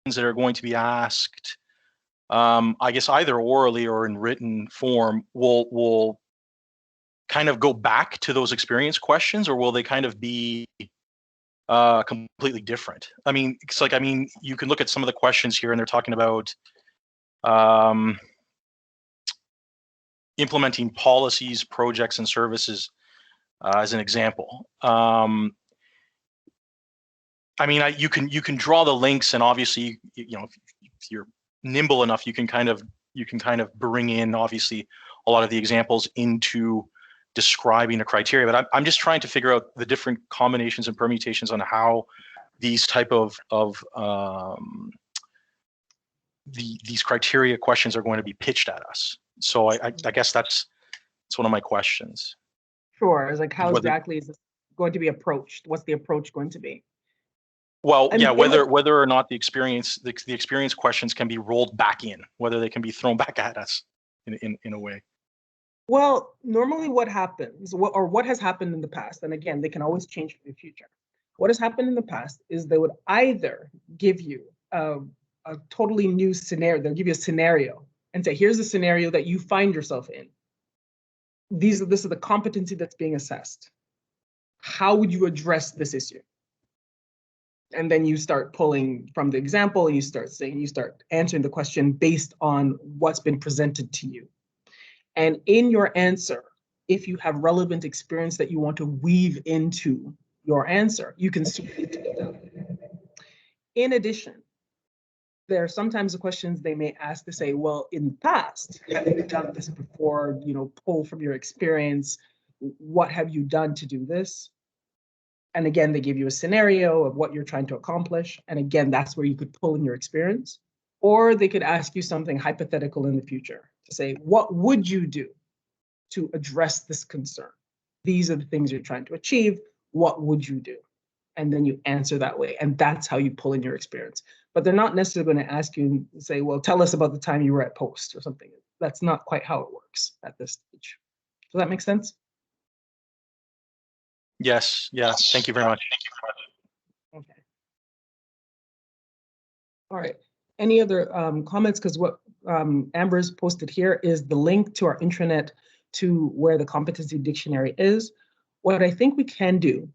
that are going to be asked, I guess either orally or in written form, will kind of go back to those experience questions, or will they kind of be completely different? I mean, it's like, I mean, you can look at some of the questions here and they're talking about implementing policies, projects, and services as an example. I mean, you can draw the links, and obviously, you know, if you're nimble enough, you can kind of bring in obviously a lot of the examples into describing a criteria. But I'm just trying to figure out the different combinations and permutations on how these type of these criteria questions are going to be pitched at us. So I guess that's one of my questions. Sure. It's like, how exactly is this going to be approached? What's the approach going to be? Well, yeah, whether or not the experience questions can be rolled back in, whether they can be thrown back at us in a way. Well, normally what happens, or what has happened in the past, and again, they can always change for the future. What has happened in the past is they would either give you a totally new scenario. They'll give you a scenario and say, here's the scenario that you find yourself in. This is the competency that's being assessed. How would you address this issue? And then you start pulling from the example, and you start answering the question based on what's been presented to you. And in your answer, if you have relevant experience that you want to weave into your answer, you can certainly do that. In addition, there are sometimes the questions they may ask to say, well, in the past, have you done this before? You know, pull from your experience. What have you done to do this? And again, they give you a scenario of what you're trying to accomplish. And again, that's where you could pull in your experience. Or they could ask you something hypothetical in the future to say, what would you do to address this concern? These are the things you're trying to achieve. What would you do? And then you answer that way. And that's how you pull in your experience. But they're not necessarily going to ask you and say, well, tell us about the time you were at Post or something. That's not quite how it works at this stage. Does that make sense? Yes. Thank you very much. Okay. All right. Any other comments? Because what Amber's posted here is the link to our intranet to where the competency dictionary is. What I think we can do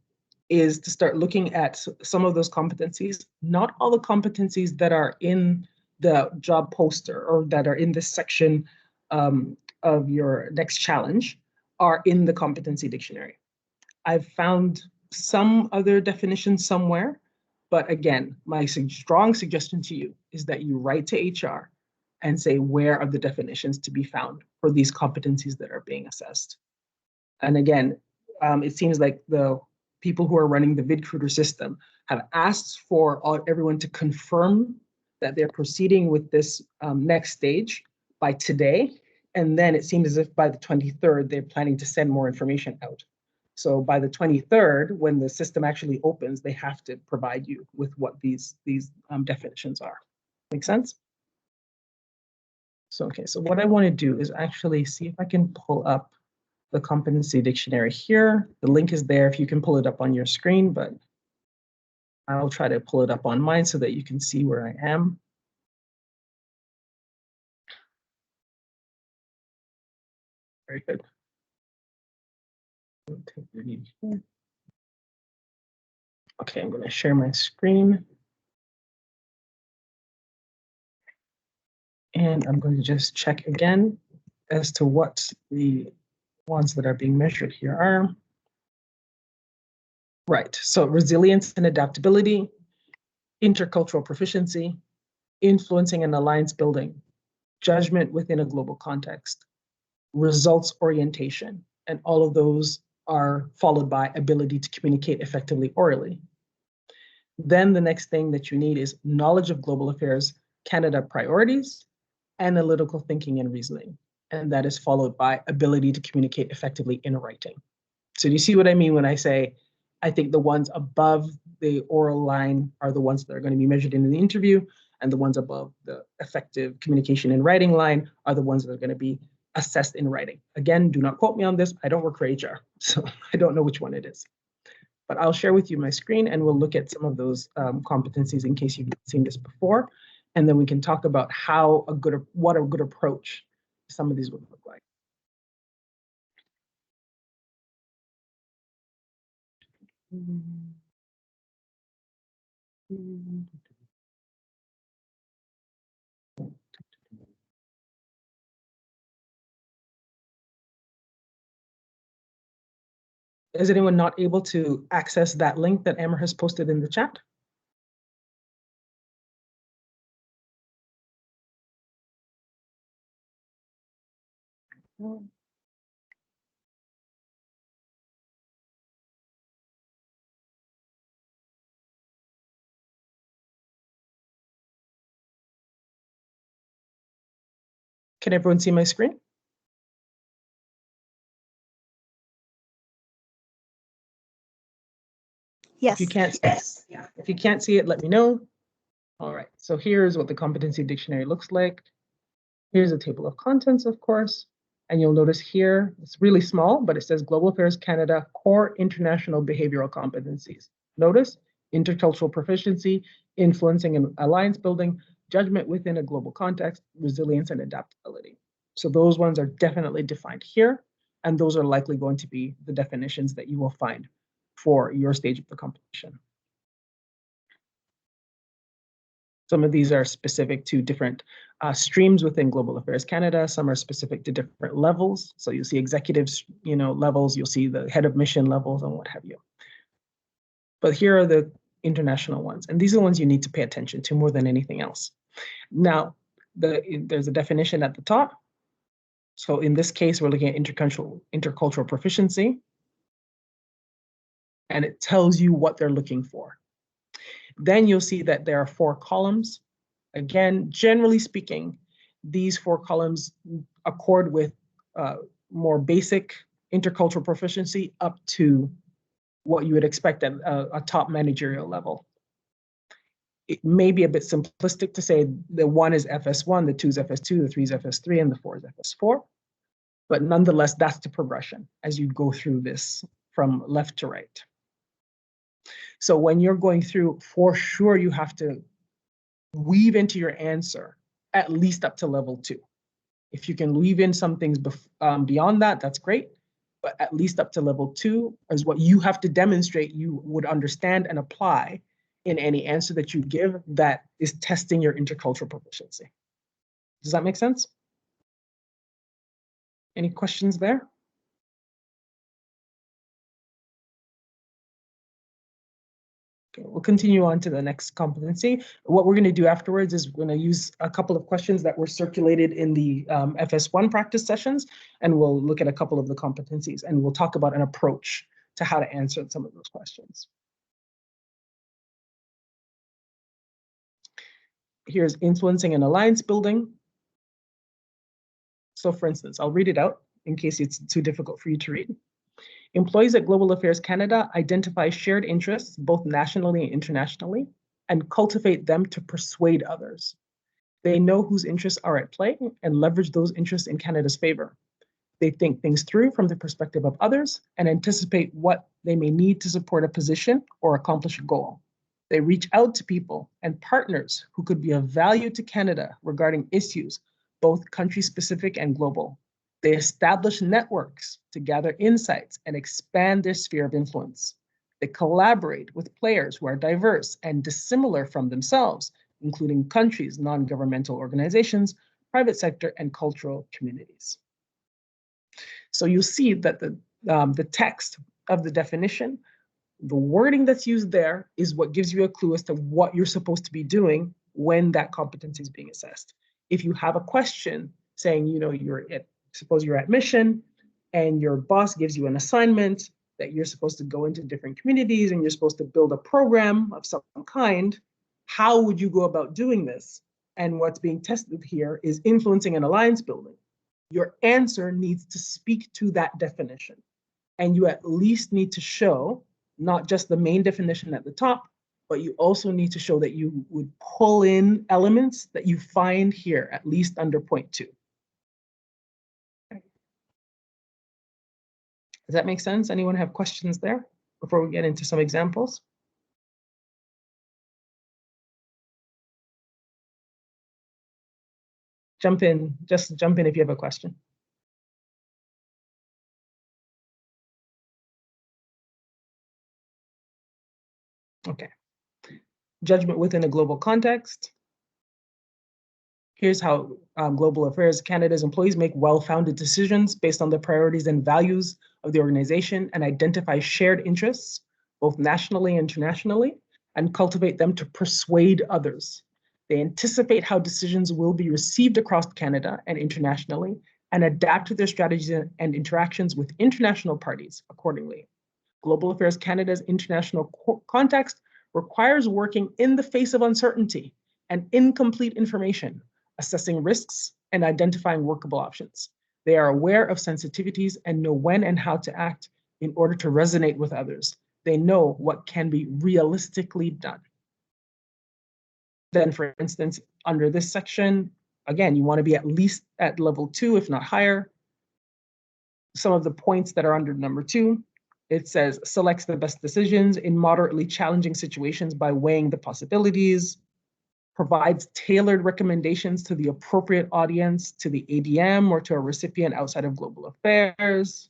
is to start looking at some of those competencies. Not all the competencies that are in the job poster or that are in this section of your next challenge are in the competency dictionary. I've found some other definitions somewhere, but again, my strong suggestion to you is that you write to HR and say, where are the definitions to be found for these competencies that are being assessed? And again, it seems like the people who are running the VidCruiter system have asked for everyone to confirm that they're proceeding with this next stage by today. And then it seems as if by the 23rd, they're planning to send more information out. So by the 23rd, when the system actually opens, they have to provide you with what these definitions are. Make sense? So, okay, so what I want to do is actually see if I can pull up the competency dictionary here. The link is there if you can pull it up on your screen, but I'll try to pull it up on mine so that you can see where I am. Very good. Okay, I'm going to share my screen. And I'm going to just check again as to what the ones that are being measured here are. Right, so resilience and adaptability, intercultural proficiency, influencing and alliance building, judgment within a global context, results orientation, and all of those are followed by ability to communicate effectively orally. Then the next thing that you need is knowledge of global affairs, Canada priorities, analytical thinking and reasoning. And that is followed by ability to communicate effectively in writing. So do you see what I mean when I say, I think the ones above the oral line are the ones that are going to be measured in the interview, and the ones above the effective communication in writing line are the ones that are going to be assessed in writing. Again, do not quote me on this. I don't work for HR, so I don't know which one it is. But I'll share with you my screen and we'll look at some of those competencies in case you've seen this before. And then we can talk about what a good approach some of these would look like. Is anyone not able to access that link that Amber has posted in the chat? Can everyone see my screen? Yes. If you can't see it, let me know. All right, so here's what the competency dictionary looks like. Here's a table of contents, of course. And you'll notice here, it's really small, but it says Global Affairs Canada Core International Behavioral Competencies. Notice intercultural proficiency, influencing and alliance building, judgment within a global context, resilience and adaptability. So those ones are definitely defined here. And those are likely going to be the definitions that you will find for your stage of the competition. Some of these are specific to different streams within Global Affairs Canada. Some are specific to different levels. So you'll see executives, levels. You'll see the head of mission levels and what have you. But here are the international ones. And these are the ones you need to pay attention to more than anything else. Now, there's a definition at the top. So in this case, we're looking at intercultural proficiency. And it tells you what they're looking for. Then you'll see that there are 4 columns. Again, generally speaking, these 4 columns accord with more basic intercultural proficiency up to what you would expect at a top managerial level. It may be a bit simplistic to say the 1 is FS1, the 2 is FS2, the 3 is FS3, and the 4 is FS4. But nonetheless, that's the progression as you go through this from left to right. So when you're going through, for sure, you have to weave into your answer at least up to level 2. If you can weave in some things beyond that, that's great. But at least up to level 2 is what you have to demonstrate you would understand and apply in any answer that you give that is testing your intercultural proficiency. Does that make sense? Any questions there? We'll continue on to the next competency. What we're going to do afterwards is we're going to use a couple of questions that were circulated in the FS1 practice sessions, and we'll look at a couple of the competencies, and we'll talk about an approach to how to answer some of those questions. Here's influencing and alliance building. So for instance, I'll read it out in case it's too difficult for you to read. Employees at Global Affairs Canada identify shared interests, both nationally and internationally, and cultivate them to persuade others. They know whose interests are at play and leverage those interests in Canada's favor. They think things through from the perspective of others and anticipate what they may need to support a position or accomplish a goal. They reach out to people and partners who could be of value to Canada regarding issues, both country-specific and global. They establish networks to gather insights and expand their sphere of influence. They collaborate with players who are diverse and dissimilar from themselves, including countries, non-governmental organizations, private sector, and cultural communities. So you'll see that the text of the definition, the wording that's used there is what gives you a clue as to what you're supposed to be doing when that competency is being assessed. If you have a question saying, suppose you're at mission and your boss gives you an assignment that you're supposed to go into different communities and you're supposed to build a program of some kind, how would you go about doing this? And what's being tested here is influencing and alliance building. Your answer needs to speak to that definition. And you at least need to show not just the main definition at the top, but you also need to show that you would pull in elements that you find here, at least under point 2. Does that make sense? Anyone have questions there? before we get into some examples? Jump in, just jump in if you have a question. Okay. Judgment within a global context. Here's how Global Affairs Canada's employees make well-founded decisions based on the priorities and values of the organization and identify shared interests, both nationally and internationally, and cultivate them to persuade others. They anticipate how decisions will be received across Canada and internationally and adapt to their strategies and interactions with international parties accordingly. Global Affairs Canada's international context requires working in the face of uncertainty and incomplete information, assessing risks and identifying workable options. They are aware of sensitivities and know when and how to act in order to resonate with others. They know what can be realistically done. Then, for instance, under this section, again, you want to be at least at level 2, if not higher. Some of the points that are under number 2, it says selects the best decisions in moderately challenging situations by weighing the possibilities, provides tailored recommendations to the appropriate audience, to the ADM or to a recipient outside of global affairs,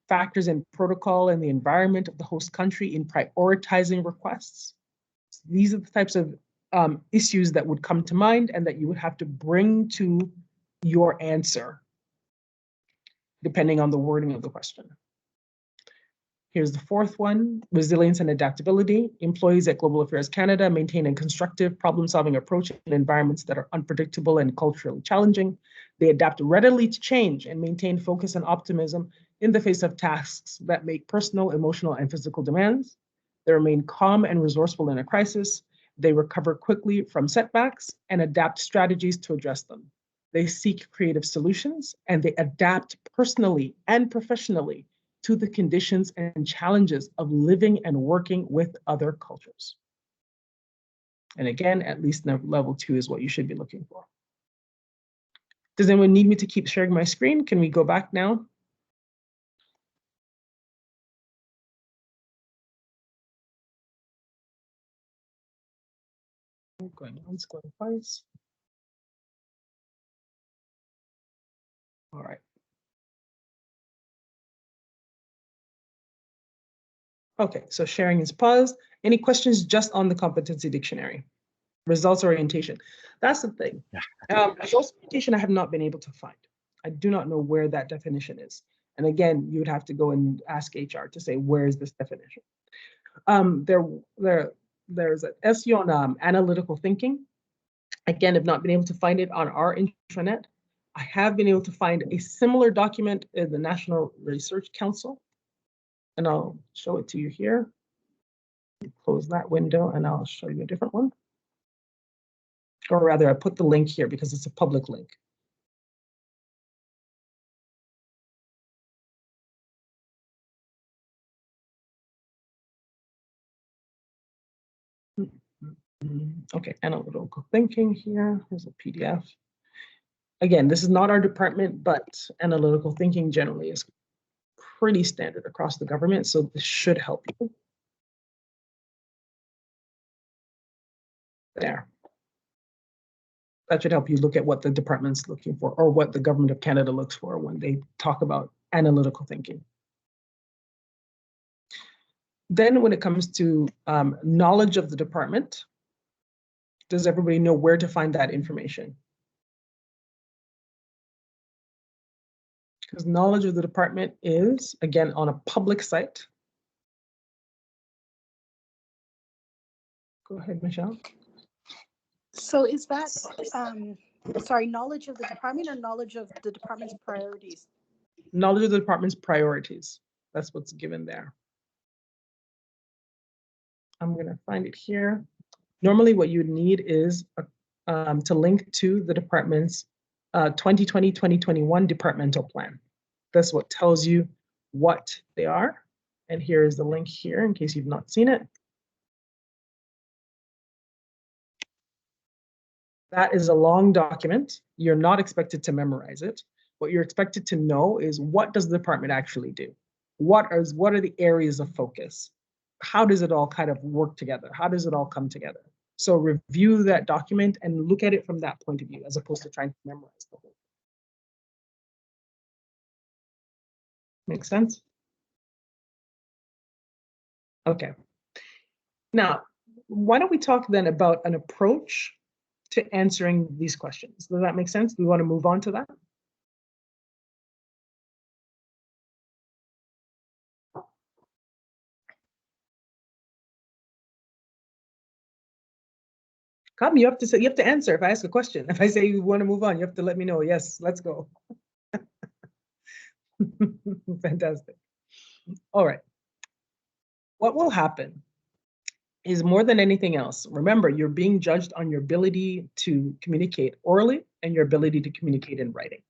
factors in protocol and the environment of the host country in prioritizing requests. These are the types of issues that would come to mind and that you would have to bring to your answer, depending on the wording of the question. Here's the fourth one, resilience and adaptability. Employees at Global Affairs Canada maintain a constructive problem-solving approach in environments that are unpredictable and culturally challenging. They adapt readily to change and maintain focus and optimism in the face of tasks that make personal, emotional, and physical demands. They remain calm and resourceful in a crisis. They recover quickly from setbacks and adapt strategies to address them. They seek creative solutions and they adapt personally and professionally to the conditions and challenges of living and working with other cultures. And again, at least level 2 is what you should be looking for. Does anyone need me to keep sharing my screen? Can we go back now? Going once, going twice. All right. Okay, so sharing is paused. Any questions just on the competency dictionary? Results orientation. That's the thing. Results orientation I have not been able to find. I do not know where that definition is. And again, you would have to go and ask HR to say, where is this definition? There's an SU on analytical thinking. Again, I've not been able to find it on our intranet. I have been able to find a similar document in the National Research Council. And I'll show it to you here. Close that window and I'll show you a different one. Or rather, I put the link here because it's a public link. Okay, analytical thinking here. Here's a PDF. Again, this is not our department, but analytical thinking generally is pretty standard across the government, so this should help you. There. That should help you look at what the department's looking for or what the government of Canada looks for when they talk about analytical thinking. Then when it comes to knowledge of the department, does everybody know where to find that information? Because knowledge of the department is, again, on a public site. Go ahead, Michelle. So is that, sorry, knowledge of the department or knowledge of the department's priorities? Knowledge of the department's priorities. That's what's given there. I'm going to find it here. Normally what you would need is to link to the department's 2020-2021 departmental plan. That's what tells you what they are. And here is the link here in case you've not seen it. That is a long document. You're not expected to memorize it. What you're expected to know is what does the department actually do? What are the areas of focus? how does it all kind of work together? How does it all come together? So review that document and look at it from that point of view, as opposed to trying to memorize the whole thing. Make sense? Okay. Now, why don't we talk then about an approach to answering these questions? Does that make sense? Do we want to move on to that? Come, you have to say, you have to answer if I ask a question. If I say you want to move on, you have to let me know. Yes, let's go. Fantastic. All right. What will happen is, more than anything else, remember, you're being judged on your ability to communicate orally and your ability to communicate in writing.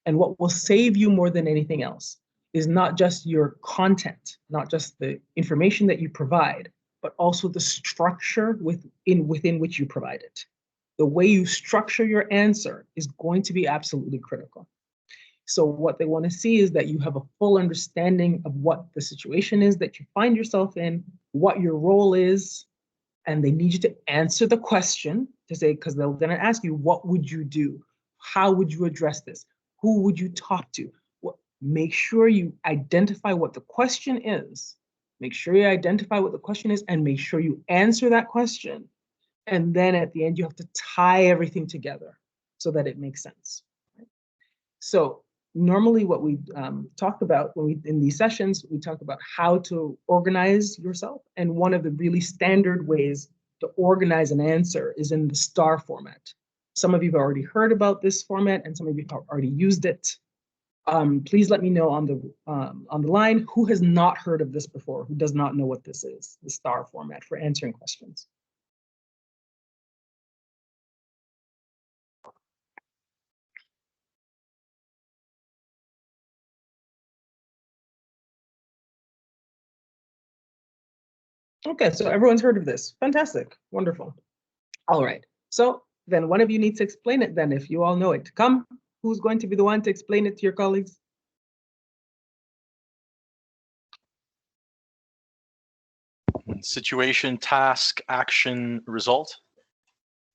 And what will save you more than anything else is not just your content, not just the information that you provide, but also the structure within which you provide it. The way you structure your answer is going to be absolutely critical. So what they want to see is that you have a full understanding of what the situation is that you find yourself in, what your role is, and they need you to answer the question to say, because they're going to ask you, what would you do? How would you address this? Who would you talk to? Make sure you identify what the question is. Make sure you identify what the question is and make sure you answer that question. And then at the end, you have to tie everything together so that it makes sense. So normally what we talk about in these sessions, we talk about how to organize yourself. And one of the really standard ways to organize an answer is in the STAR format. Some of you have already heard about this format and some of you have already used it. Please let me know on the line who has not heard of this before, who does not know what this is, the STAR format for answering questions. Okay, so everyone's heard of this. Fantastic, wonderful. All right, so then one of you needs to explain it then if you all know it. Come, who's going to be the one to explain it to your colleagues? Situation, task, action, result.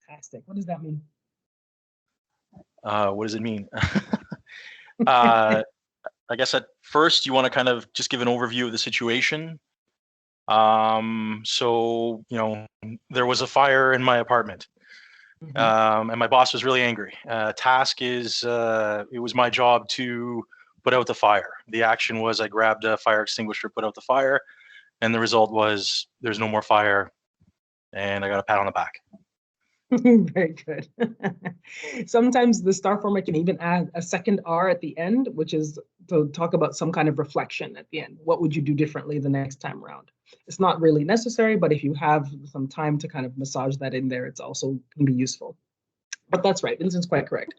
Fantastic, what does that mean? What does it mean? I guess at first you want to kind of just give an overview of the situation. So, there was a fire in my apartment. And my boss was really angry. Task is, it was my job to put out the fire. The action was I grabbed a fire extinguisher, put out the fire, and the result was there's no more fire, and I got a pat on the back. Very good. Sometimes the STAR format can even add a second R at the end, which is to talk about some kind of reflection at the end. What would you do differently the next time around? It's not really necessary, but if you have some time to kind of massage that in there, it's also can be useful. But that's right, Vincent's quite correct.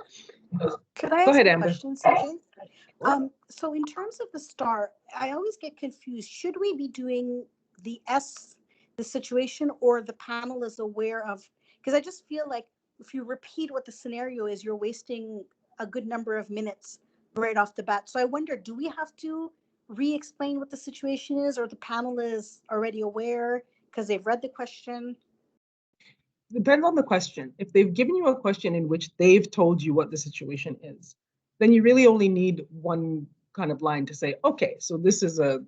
Could I ask a question, CJ? So in terms of the STAR, I always get confused. Should we be doing the S, the situation, or the panel is aware of? Because I just feel like if you repeat what the scenario is, you're wasting a good number of minutes right off the bat. So I wonder, do we have to re-explain what the situation is, or the panel is already aware because they've read the question? Depends on the question. If they've given you a question in which they've told you what the situation is, then you really only need one kind of line to say, okay, so this is a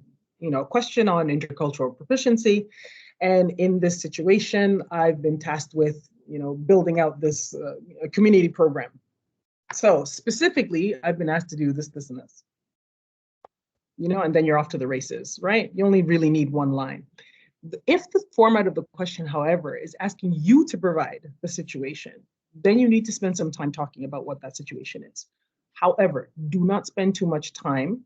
question on intercultural proficiency. And in this situation, I've been tasked with, building out this community program. So specifically, I've been asked to do this, this, and this. And then you're off to the races, right? You only really need one line. If the format of the question, however, is asking you to provide the situation, then you need to spend some time talking about what that situation is. However, do not spend too much time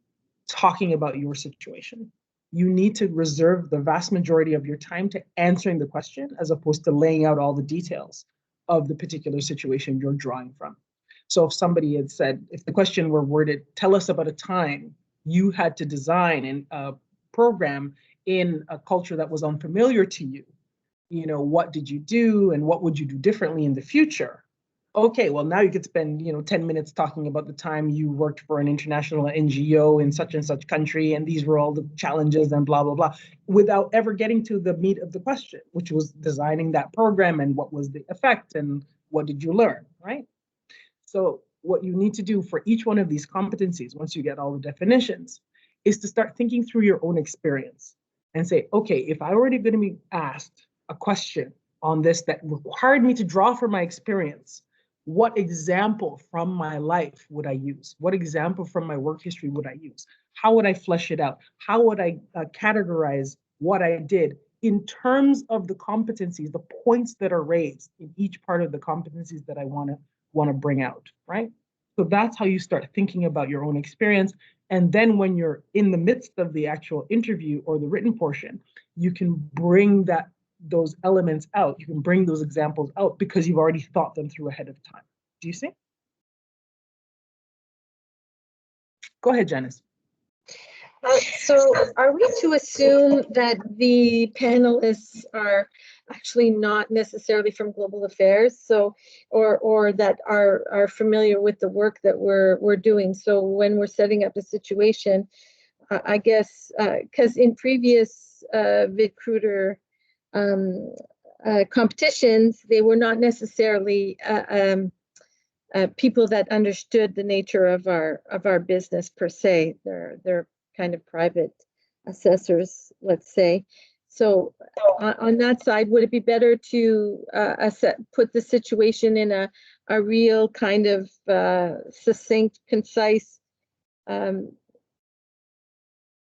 talking about your situation. You need to reserve the vast majority of your time to answering the question as opposed to laying out all the details of the particular situation you're drawing from. So if somebody had said, if the question were worded, tell us about a time you had to design a program in a culture that was unfamiliar to you, what did you do and what would you do differently in the future? Okay, well, now you could spend, 10 minutes talking about the time you worked for an international NGO in such and such country, and these were all the challenges and blah, blah, blah, without ever getting to the meat of the question, which was designing that program and what was the effect and what did you learn, right? So what you need to do for each one of these competencies, once you get all the definitions, is to start thinking through your own experience and say, okay, if I were going to be asked a question on this that required me to draw from my experience, what example from my life would I use? What example from my work history would I use? How would I flesh it out? How would I categorize what I did in terms of the competencies, the points that are raised in each part of the competencies that I want to bring out, right? So that's how you start thinking about your own experience. And then when you're in the midst of the actual interview or the written portion, you can bring those elements out. You can bring those examples out because you've already thought them through ahead of time. Do you see? Go ahead, Janice. So are we to assume that the panelists are actually not necessarily from global affairs, so or that are familiar with the work that we're doing? So when we're setting up a situation, I guess because in previous VidCruiter competitions, they were not necessarily people that understood the nature of our business per se. They're kind of private assessors, let's say. So on that side, would it be better to put the situation in a real kind of succinct, concise,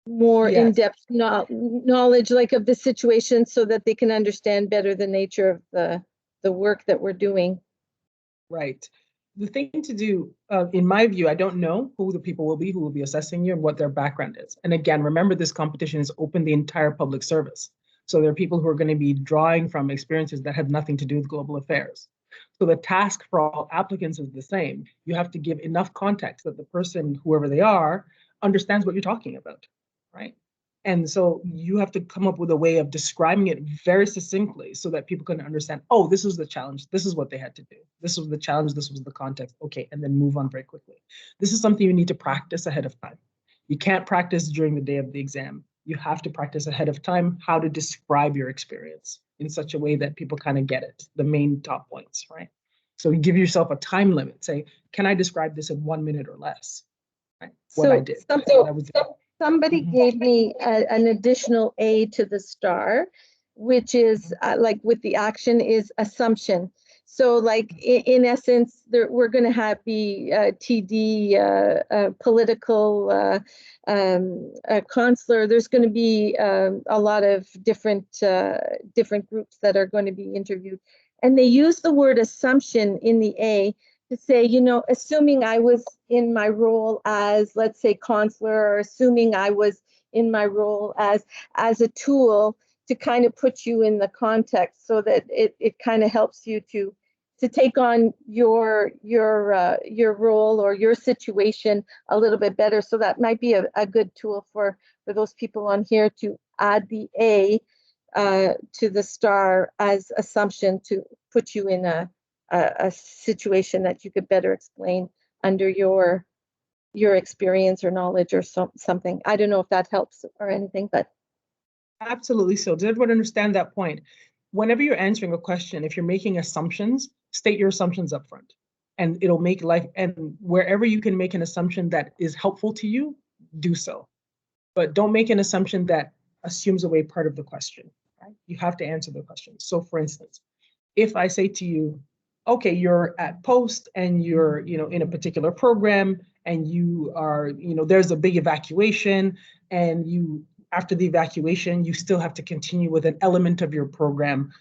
more in-depth knowledge like of the situation so that they can understand better the nature of the work that we're doing? Right. The thing to do, in my view, I don't know who the people will be who will be assessing you and what their background is. And again, remember this competition is open the entire public service. So there are people who are going to be drawing from experiences that have nothing to do with global affairs. So the task for all applicants is the same. You have to give enough context that the person, whoever they are, understands what you're talking about, right? And so you have to come up with a way of describing it very succinctly so that people can understand, oh, this was the challenge. This is what they had to do. This was the challenge. This was the context. Okay, and then move on very quickly. This is something you need to practice ahead of time. You can't practice during the day of the exam. You have to practice ahead of time how to describe your experience in such a way that people kind of get it, the main top points, right? So you give yourself a time limit. Say, can I describe this in 1 minute or less? Right? What I did. Somebody gave me an additional A to the star, which is like with the action is assumption. So like in essence, we're going to be TD, political, consular. There's going to be a lot of different groups that are going to be interviewed. And they use the word assumption in the A to say, assuming I was in my role as, let's say, consular, or assuming I was in my role as a tool to kind of put you in the context so that it kind of helps you to take on your role or your situation a little bit better. So that might be a good tool for those people on here to add the A to the star as assumption to put you in a situation that you could better explain under your experience or knowledge or something. I don't know if that helps or anything, but. Absolutely so. Does everyone understand that point? Whenever you're answering a question, if you're making assumptions, state your assumptions up front. And it'll make life, and wherever you can make an assumption that is helpful to you, do so. But don't make an assumption that assumes away part of the question. Right? You have to answer the question. So for instance, if I say to you, okay, you're at Post and you're, in a particular program and you are, there's a big evacuation and after the evacuation, you still have to continue with an element of your program.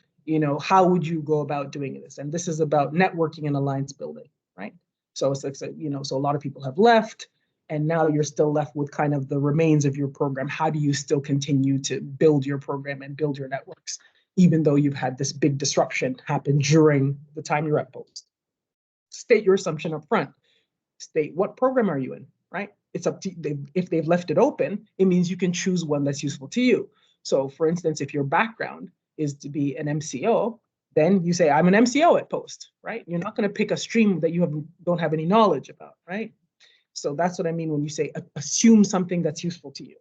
How would you go about doing this? And this is about networking and alliance building, right? So it's like, so a lot of people have left and now you're still left with kind of the remains of your program. How do you still continue to build your program and build your networks, even though you've had this big disruption happen during the time you're at Post? State your assumption up front. State what program are you in, right? It's up to you. If they've left it open, it means you can choose one that's useful to you. So for instance, if your background is to be an MCO, Then you say, I'm an MCO at post, right? You're not going to pick a stream that you don't have any knowledge about, right? So that's what I mean when you say assume something that's useful to you.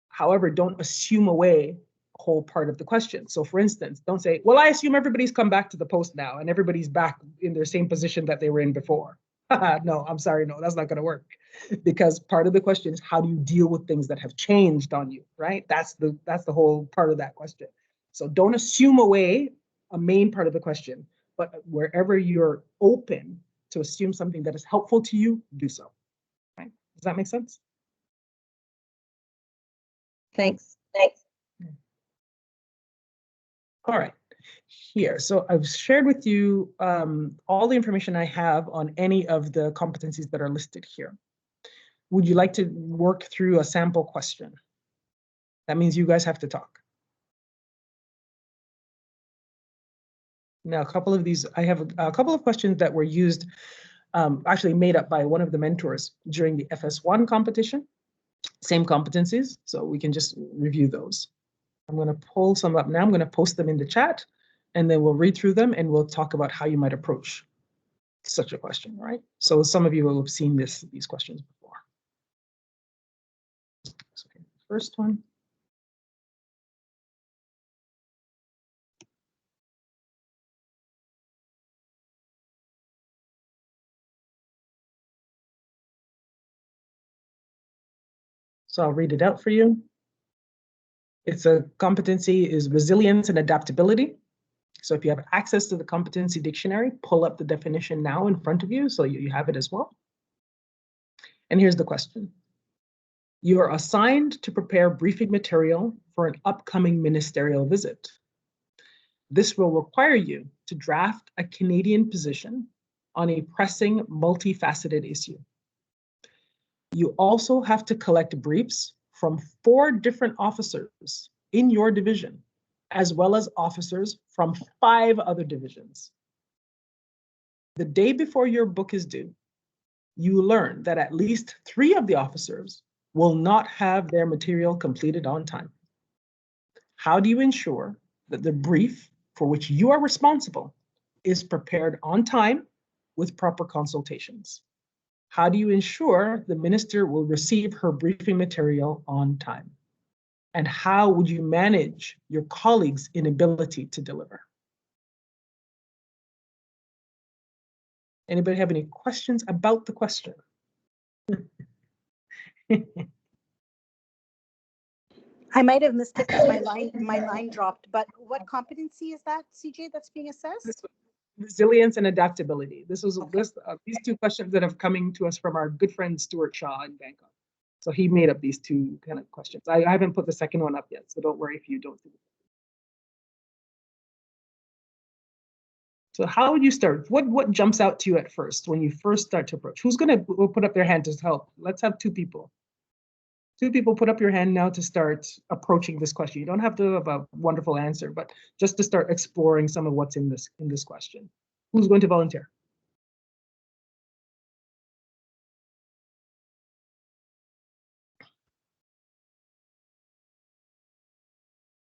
However, don't assume away a whole part of the question. So for instance, don't say, well, I assume everybody's come back to the post now and everybody's back in their same position that they were in before. No, I'm sorry, no, that's not going to work. Because part of the question is, how do you deal with things that have changed on you, right? That's the whole part of that question. So don't assume away a main part of the question, but wherever you're open to assume something that is helpful to you, do so. Right? Does that make sense? Thanks. All right. Here, so I've shared with you all the information I have on any of the competencies that are listed here. Would you like to work through a sample question? That means you guys have to talk. Now, a couple of these, I have a couple of questions that were used, actually made up by one of the mentors during the FS-1 competition. Same competencies, so we can just review those. I'm going to pull some up now. I'm going to post them in the chat, and then we'll read through them and we'll talk about how you might approach such a question, right? So some of you will have seen these questions before. So first one. So I'll read it out for you. It's a competency is resilience and adaptability. So if you have access to the competency dictionary, pull up the definition now in front of you so you have it as well. And here's the question. You are assigned to prepare briefing material for an upcoming ministerial visit. This will require you to draft a Canadian position on a pressing, multifaceted issue. You also have to collect briefs from 4 different officers in your division, as well as officers from 5 other divisions. The day before your book is due, you learn that at least 3 of the officers will not have their material completed on time. How do you ensure that the brief for which you are responsible is prepared on time with proper consultations? How do you ensure the minister will receive her briefing material on time? And how would you manage your colleagues' inability to deliver? Anybody have any questions about the question? I might have missed it because my line dropped, but what competency is that, CJ, that's being assessed? Resilience and adaptability. This was these 2 questions that have coming to us from our good friend Stuart Shaw in Bangkok. So he made up these 2 kind of questions. I haven't put the second one up yet, so don't worry if you don't see it. So how would you start? What jumps out to you at first when you first start to approach? Who's going to put up their hand to help? Let's have 2 people. 2 people put up your hand now to start approaching this question. You don't have to have a wonderful answer, but just to start exploring some of what's in this question. Who's going to volunteer?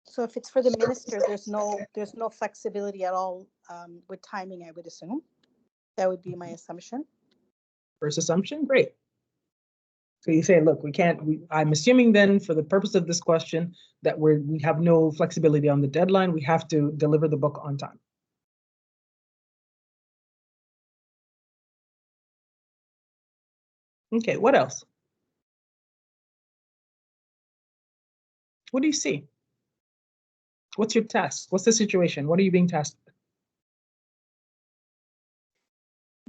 So if it's for the minister, there's no flexibility at all with timing, I would assume. That would be my assumption. First assumption, great. So you say, look, I'm assuming then for the purpose of this question that we have no flexibility on the deadline. We have to deliver the book on time. Okay, what else? What do you see? What's your task? What's the situation? What are you being tasked with?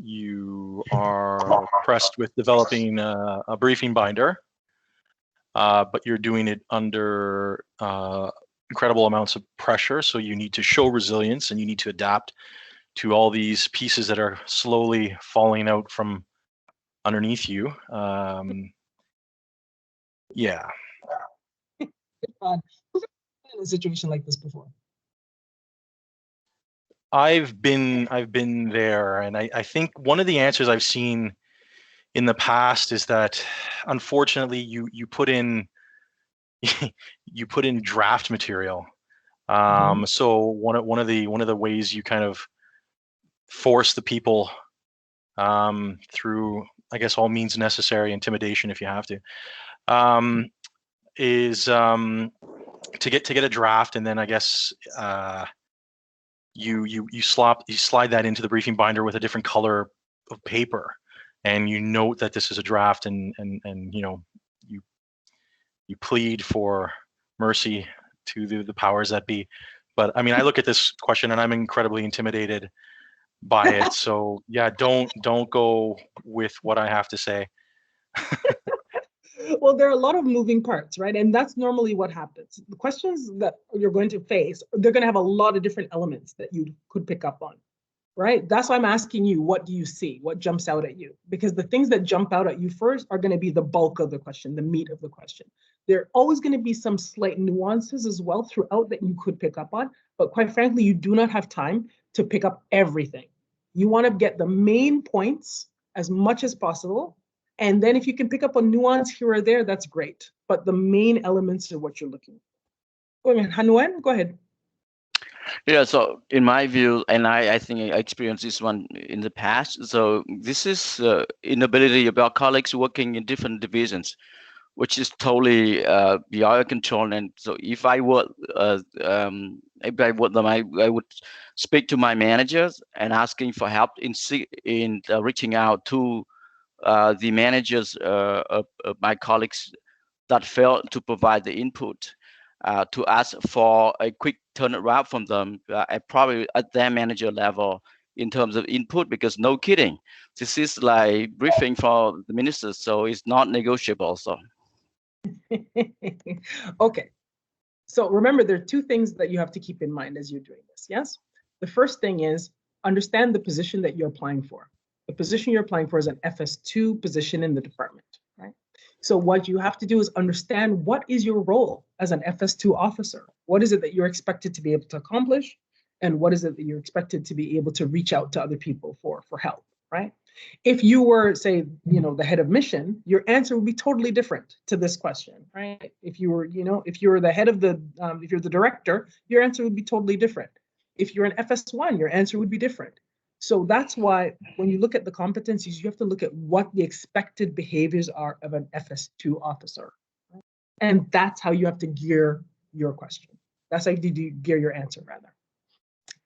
You are pressed with developing a briefing binder, but you're doing it under incredible amounts of pressure. So you need to show resilience and you need to adapt to all these pieces that are slowly falling out from underneath you. Yeah. Who's been in a situation like this before? I've been there, and I think one of the answers I've seen in the past is that unfortunately you put in you put in draft material So one of the ways you kind of force the people through, I guess, all means necessary, intimidation if you have to, is to get a draft, and then I guess you slide that into the briefing binder with a different color of paper, and you note that this is a draft, and you know, you plead for mercy to the powers that be. But I mean, I look at this question and I'm incredibly intimidated by it. So yeah, don't go with what I have to say. Well, there are a lot of moving parts, right? And that's normally what happens. The questions that you're going to face, they're going to have a lot of different elements that you could pick up on, right? That's why I'm asking you, what do you see? What jumps out at you? Because the things that jump out at you first are going to be the bulk of the question, the meat of the question. There are always going to be some slight nuances as well throughout that you could pick up on. But quite frankly, you do not have time to pick up everything. You want to get the main points as much as possible. And then if you can pick up a nuance here or there, that's great. But the main elements are what you're looking for. Go ahead, Hanuen, go ahead. Yeah, so in my view, and I think I experienced this one in the past, so this is inability of our colleagues working in different divisions, which is totally beyond our control. And so if I were them, I would speak to my managers and asking for help in reaching out to the managers of my colleagues that failed to provide the input, to ask for a quick turnaround from them, probably at their manager level in terms of input, because no kidding, this is like briefing for the ministers, so it's not negotiable. So. Okay, so remember, there are two things that you have to keep in mind as you're doing this, yes? The first thing is understand the position that you're applying for. The position you're applying for is an FS-02 position in the department, right? So what you have to do is understand what is your role as an FS-02 officer. What is it that you're expected to be able to accomplish? And what is it that you're expected to be able to reach out to other people for help, right? If you were, say, you know, the head of mission, your answer would be totally different to this question, right? If you were, you know, if you were the head of the, if you're the director, your answer would be totally different. If you're an FS-1, your answer would be different. So that's why when you look at the competencies, you have to look at what the expected behaviors are of an FS-02 officer. Right? And that's how you have to gear your question. That's how you gear your answer, rather.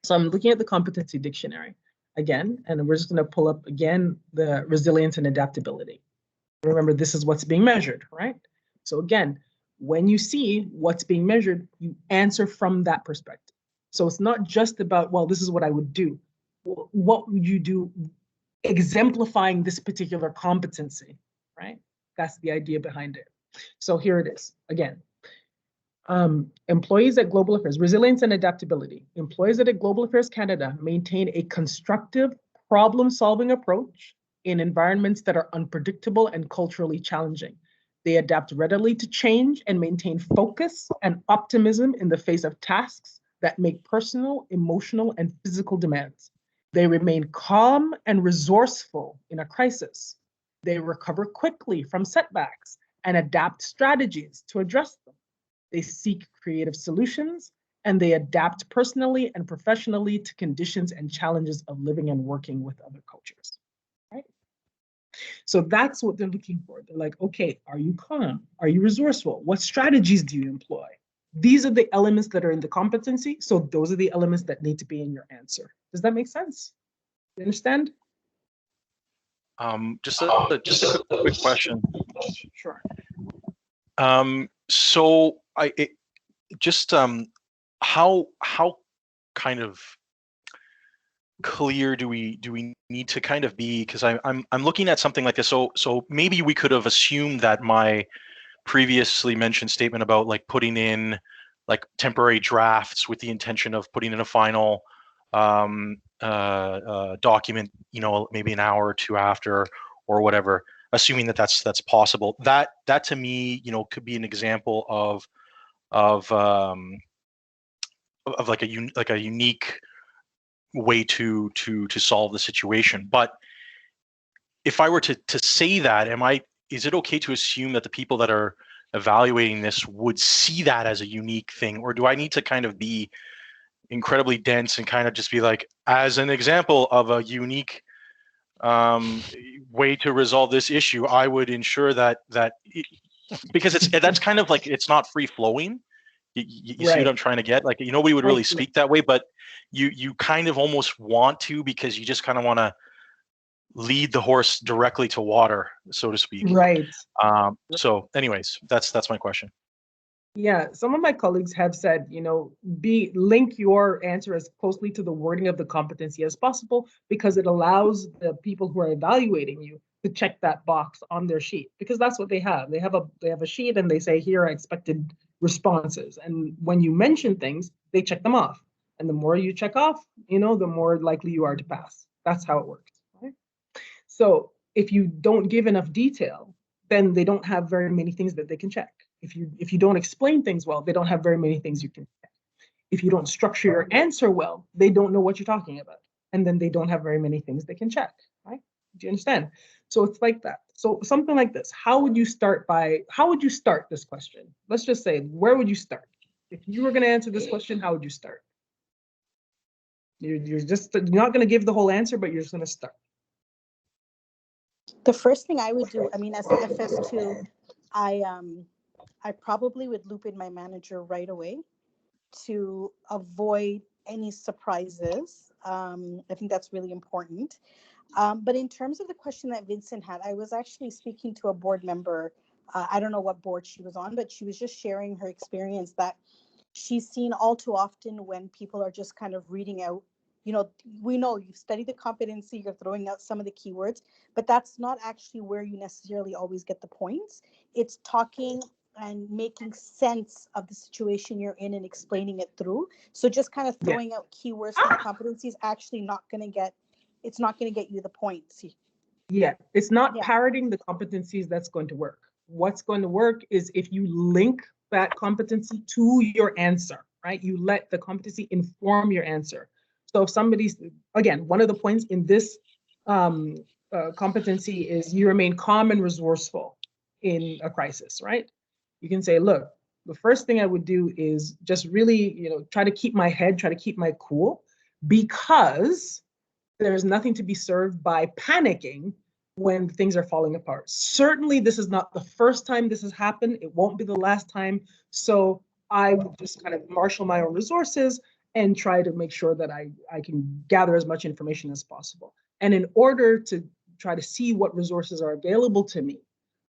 So I'm looking at the competency dictionary again, and we're just going to pull up again the resilience and adaptability. Remember, this is what's being measured, right? So again, when you see what's being measured, you answer from that perspective. So it's not just about, well, this is what I would do. What would you do exemplifying this particular competency, right? That's the idea behind it. So here it is again. Employees at Global Affairs, resilience and adaptability. Employees at Global Affairs Canada maintain a constructive problem-solving approach in environments that are unpredictable and culturally challenging. They adapt readily to change and maintain focus and optimism in the face of tasks that make personal, emotional, and physical demands. They remain calm and resourceful in a crisis. They recover quickly from setbacks and adapt strategies to address them. They seek creative solutions, and they adapt personally and professionally to conditions and challenges of living and working with other cultures, right? So that's what they're looking for. They're like, okay, are you calm? Are you resourceful? What strategies do you employ? These are the elements that are in the competency. So those are the elements that need to be in your answer. Does that make sense? You understand? Just a quick question. Sure. So how kind of clear do we need to kind of be? Because I'm looking at something like this. So maybe we could have assumed that my previously mentioned statement about like putting in like temporary drafts with the intention of putting in a final document, you know, maybe an hour or two after or whatever, assuming that that's possible. That to me, you know, could be an example of like a unique way to solve the situation. But if I were to say that, is it okay to assume that the people that are evaluating this would see that as a unique thing? Or do I need to kind of be incredibly dense and kind of just be like, as an example of a unique way to resolve this issue, I would ensure that because that's kind of like, it's not free flowing. You see what I'm trying to get? Like, nobody would really speak that way, but you kind of almost want to, because you just kind of want to lead the horse directly to water, so to speak. Right. So anyways, that's my question. Yeah, some of my colleagues have said, link your answer as closely to the wording of the competency as possible, because it allows the people who are evaluating you to check that box on their sheet, because that's what they have. They have a sheet and they say, here are expected responses. And when you mention things, they check them off. And the more you check off, the more likely you are to pass. That's how it works. Right? So if you don't give enough detail, then they don't have very many things that they can check. If you don't explain things well, they don't have very many things you can check. If you don't structure your answer well, they don't know what you're talking about. And then they don't have very many things they can check, right? Do you understand? So it's like that. So something like this, how would you start this question? Let's just say, where would you start? If you were going to answer this question, how would you start? You're not going to give the whole answer, but you're just going to start. The first thing I would do, as an FS-02, I probably would loop in my manager right away to avoid any surprises. I think that's really important. But in terms of the question that Vincent had, I was actually speaking to a board member. I don't know what board she was on, but she was just sharing her experience that she's seen all too often when people are just kind of reading out. We know you've studied the competency, you're throwing out some of the keywords, but that's not actually where you necessarily always get the points. It's talking and making sense of the situation you're in and explaining it through. So just kind of throwing out keywords for the competency is actually not going to get you the points. Yeah, it's not parroting the competencies that's going to work. What's going to work is if you link that competency to your answer, right? You let the competency inform your answer. So if somebody's, again, one of the points in this competency is you remain calm and resourceful in a crisis, right? You can say, look, the first thing I would do is just really, try to keep my cool, because there's nothing to be served by panicking when things are falling apart. Certainly, this is not the first time this has happened. It won't be the last time. So I would just kind of marshal my own resources and try to make sure that I can gather as much information as possible. And in order to try to see what resources are available to me,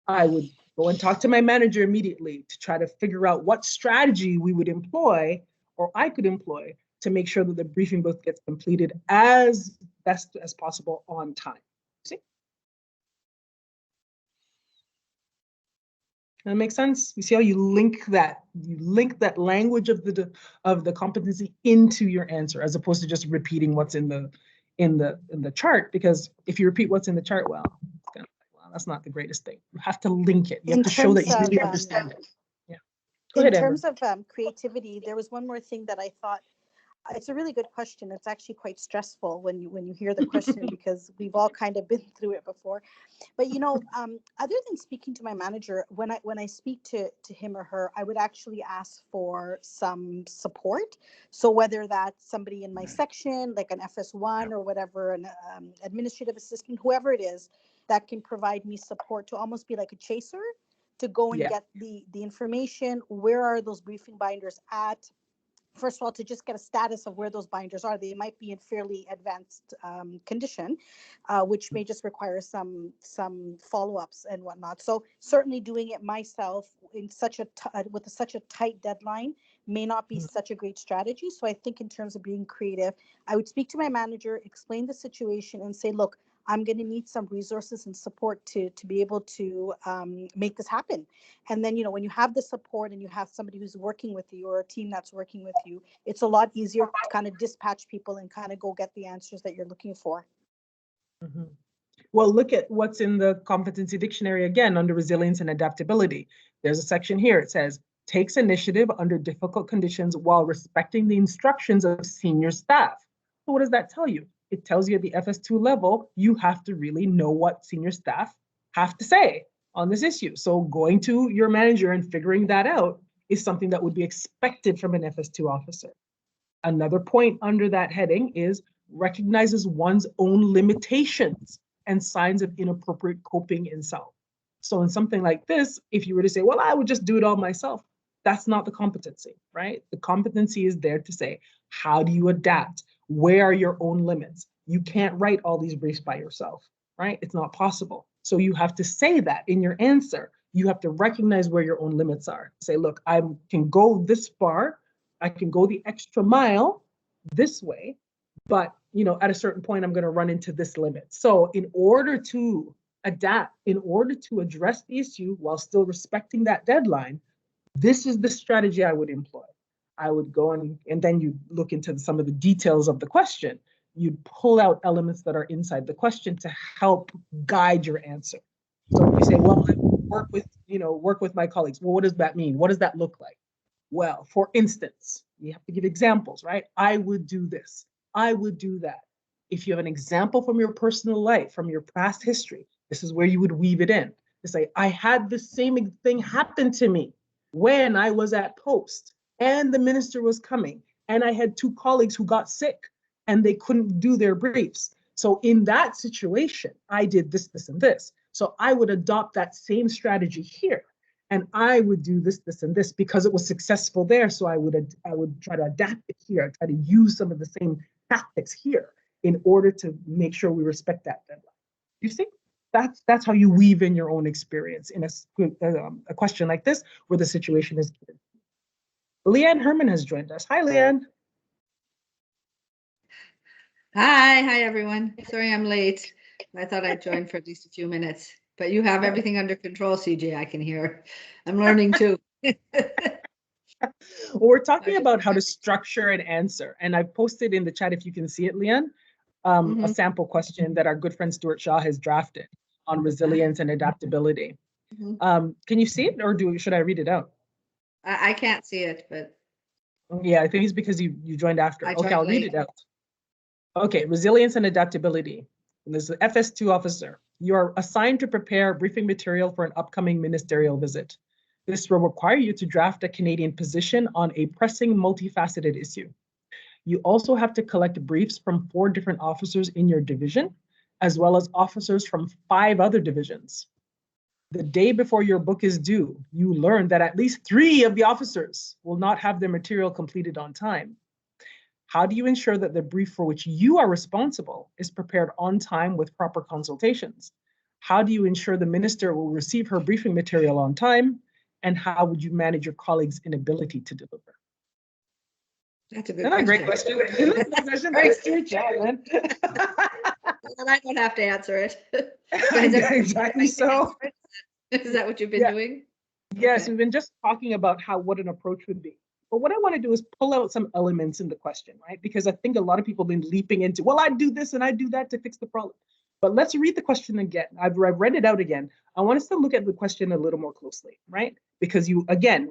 I would go and talk to my manager immediately to try to figure out what strategy we would employ, or I could employ, to make sure that the briefing book gets completed as best as possible on time. See? That makes sense? You see how you link that language of the competency into your answer, as opposed to just repeating what's in the chart. Because if you repeat what's in the chart, well, it's kind of like, well, that's not the greatest thing. You have to link it. You have to show that you really understand it. Yeah. Go ahead, in terms of creativity, there was one more thing that I thought. It's a really good question. It's actually quite stressful when you hear the question, because we've all kind of been through it before. But other than speaking to my manager, when I speak to him or her, I would actually ask for some support. So whether that's somebody in my section, like an FS1 or whatever, an administrative assistant, whoever it is, that can provide me support to almost be like a chaser to go and get the information. Where are those briefing binders at? First of all, to just get a status of where those binders are. They might be in fairly advanced condition, which may just require some follow-ups and whatnot. So certainly doing it myself in with such a tight deadline may not be such a great strategy. So I think in terms of being creative, I would speak to my manager, explain the situation, and say, look, I'm going to need some resources and support to be able to make this happen. And then, when you have the support and you have somebody who's working with you or a team that's working with you, it's a lot easier to kind of dispatch people and kind of go get the answers that you're looking for. Mm-hmm. Well, look at what's in the competency dictionary again under resilience and adaptability. There's a section here. It says, takes initiative under difficult conditions while respecting the instructions of senior staff. So what does that tell you? It tells you at the FS2 level, you have to really know what senior staff have to say. on this issue. So going to your manager and figuring that out is something that would be expected from an FS2 officer. Another point under that heading is recognizes one's own limitations and signs of inappropriate coping in self. So in something like this, if you were to say, well, I would just do it all myself, that's not the competency, right? The competency is there to say, how do you adapt? Where are your own limits? You can't write all these briefs by yourself, right? It's not possible. So you have to say that in your answer. You have to recognize where your own limits are. Say, look, I can go this far. I can go the extra mile this way, but at a certain point, I'm going to run into this limit. So in order to adapt, in order to address the issue while still respecting that deadline, this is the strategy I would employ. I would go and then you look into some of the details of the question. You'd pull out elements that are inside the question to help guide your answer. So when you say, well, I work with my colleagues. Well, what does that mean? What does that look like? Well, for instance, you have to give examples, right? I would do this. I would do that. If you have an example from your personal life, from your past history, this is where you would weave it in. To say, I had the same thing happen to me when I was at Post and the minister was coming and I had 2 colleagues who got sick and they couldn't do their briefs. So in that situation, I did this, this, and this. So I would adopt that same strategy here. And I would do this, this, and this because it was successful there. So I would try to adapt it here, try to use some of the same tactics here in order to make sure we respect that deadline. You see, that's how you weave in your own experience in a question like this where the situation is given. Leanne Herman has joined us. Hi, Leanne. Hi, everyone. Sorry I'm late. I thought I'd join for at least a few minutes, but you have everything under control, CJ, I can hear. I'm learning too. Well, we're talking about how to structure an answer, and I've posted in the chat, if you can see it, Leanne, a sample question that our good friend Stuart Shaw has drafted on resilience and adaptability. Can you see it, or should I read it out? I can't see it, but yeah, I think it's because you joined after. Okay, I'll read it out. Okay, resilience and adaptability. And this is FS2 officer. You are assigned to prepare briefing material for an upcoming ministerial visit. This will require you to draft a Canadian position on a pressing, multifaceted issue. You also have to collect briefs from 4 different officers in your division, as well as officers from 5 other divisions. The day before your book is due, you learn that at least 3 of the officers will not have their material completed on time. How do you ensure that the brief for which you are responsible is prepared on time with proper consultations? How do you ensure the minister will receive her briefing material on time? And how would you manage your colleagues' inability to deliver? That's a good question. Great question. Thanks to Jan. And I don't have to answer it. Exactly so. Is that what you've been doing? Yes, Okay. we've been just talking about what an approach would be. But what I want to do is pull out some elements in the question, right? Because I think a lot of people have been leaping into, well, I do this and I do that to fix the problem. But let's read the question again. I've read it out again. I want us to look at the question a little more closely, right? Because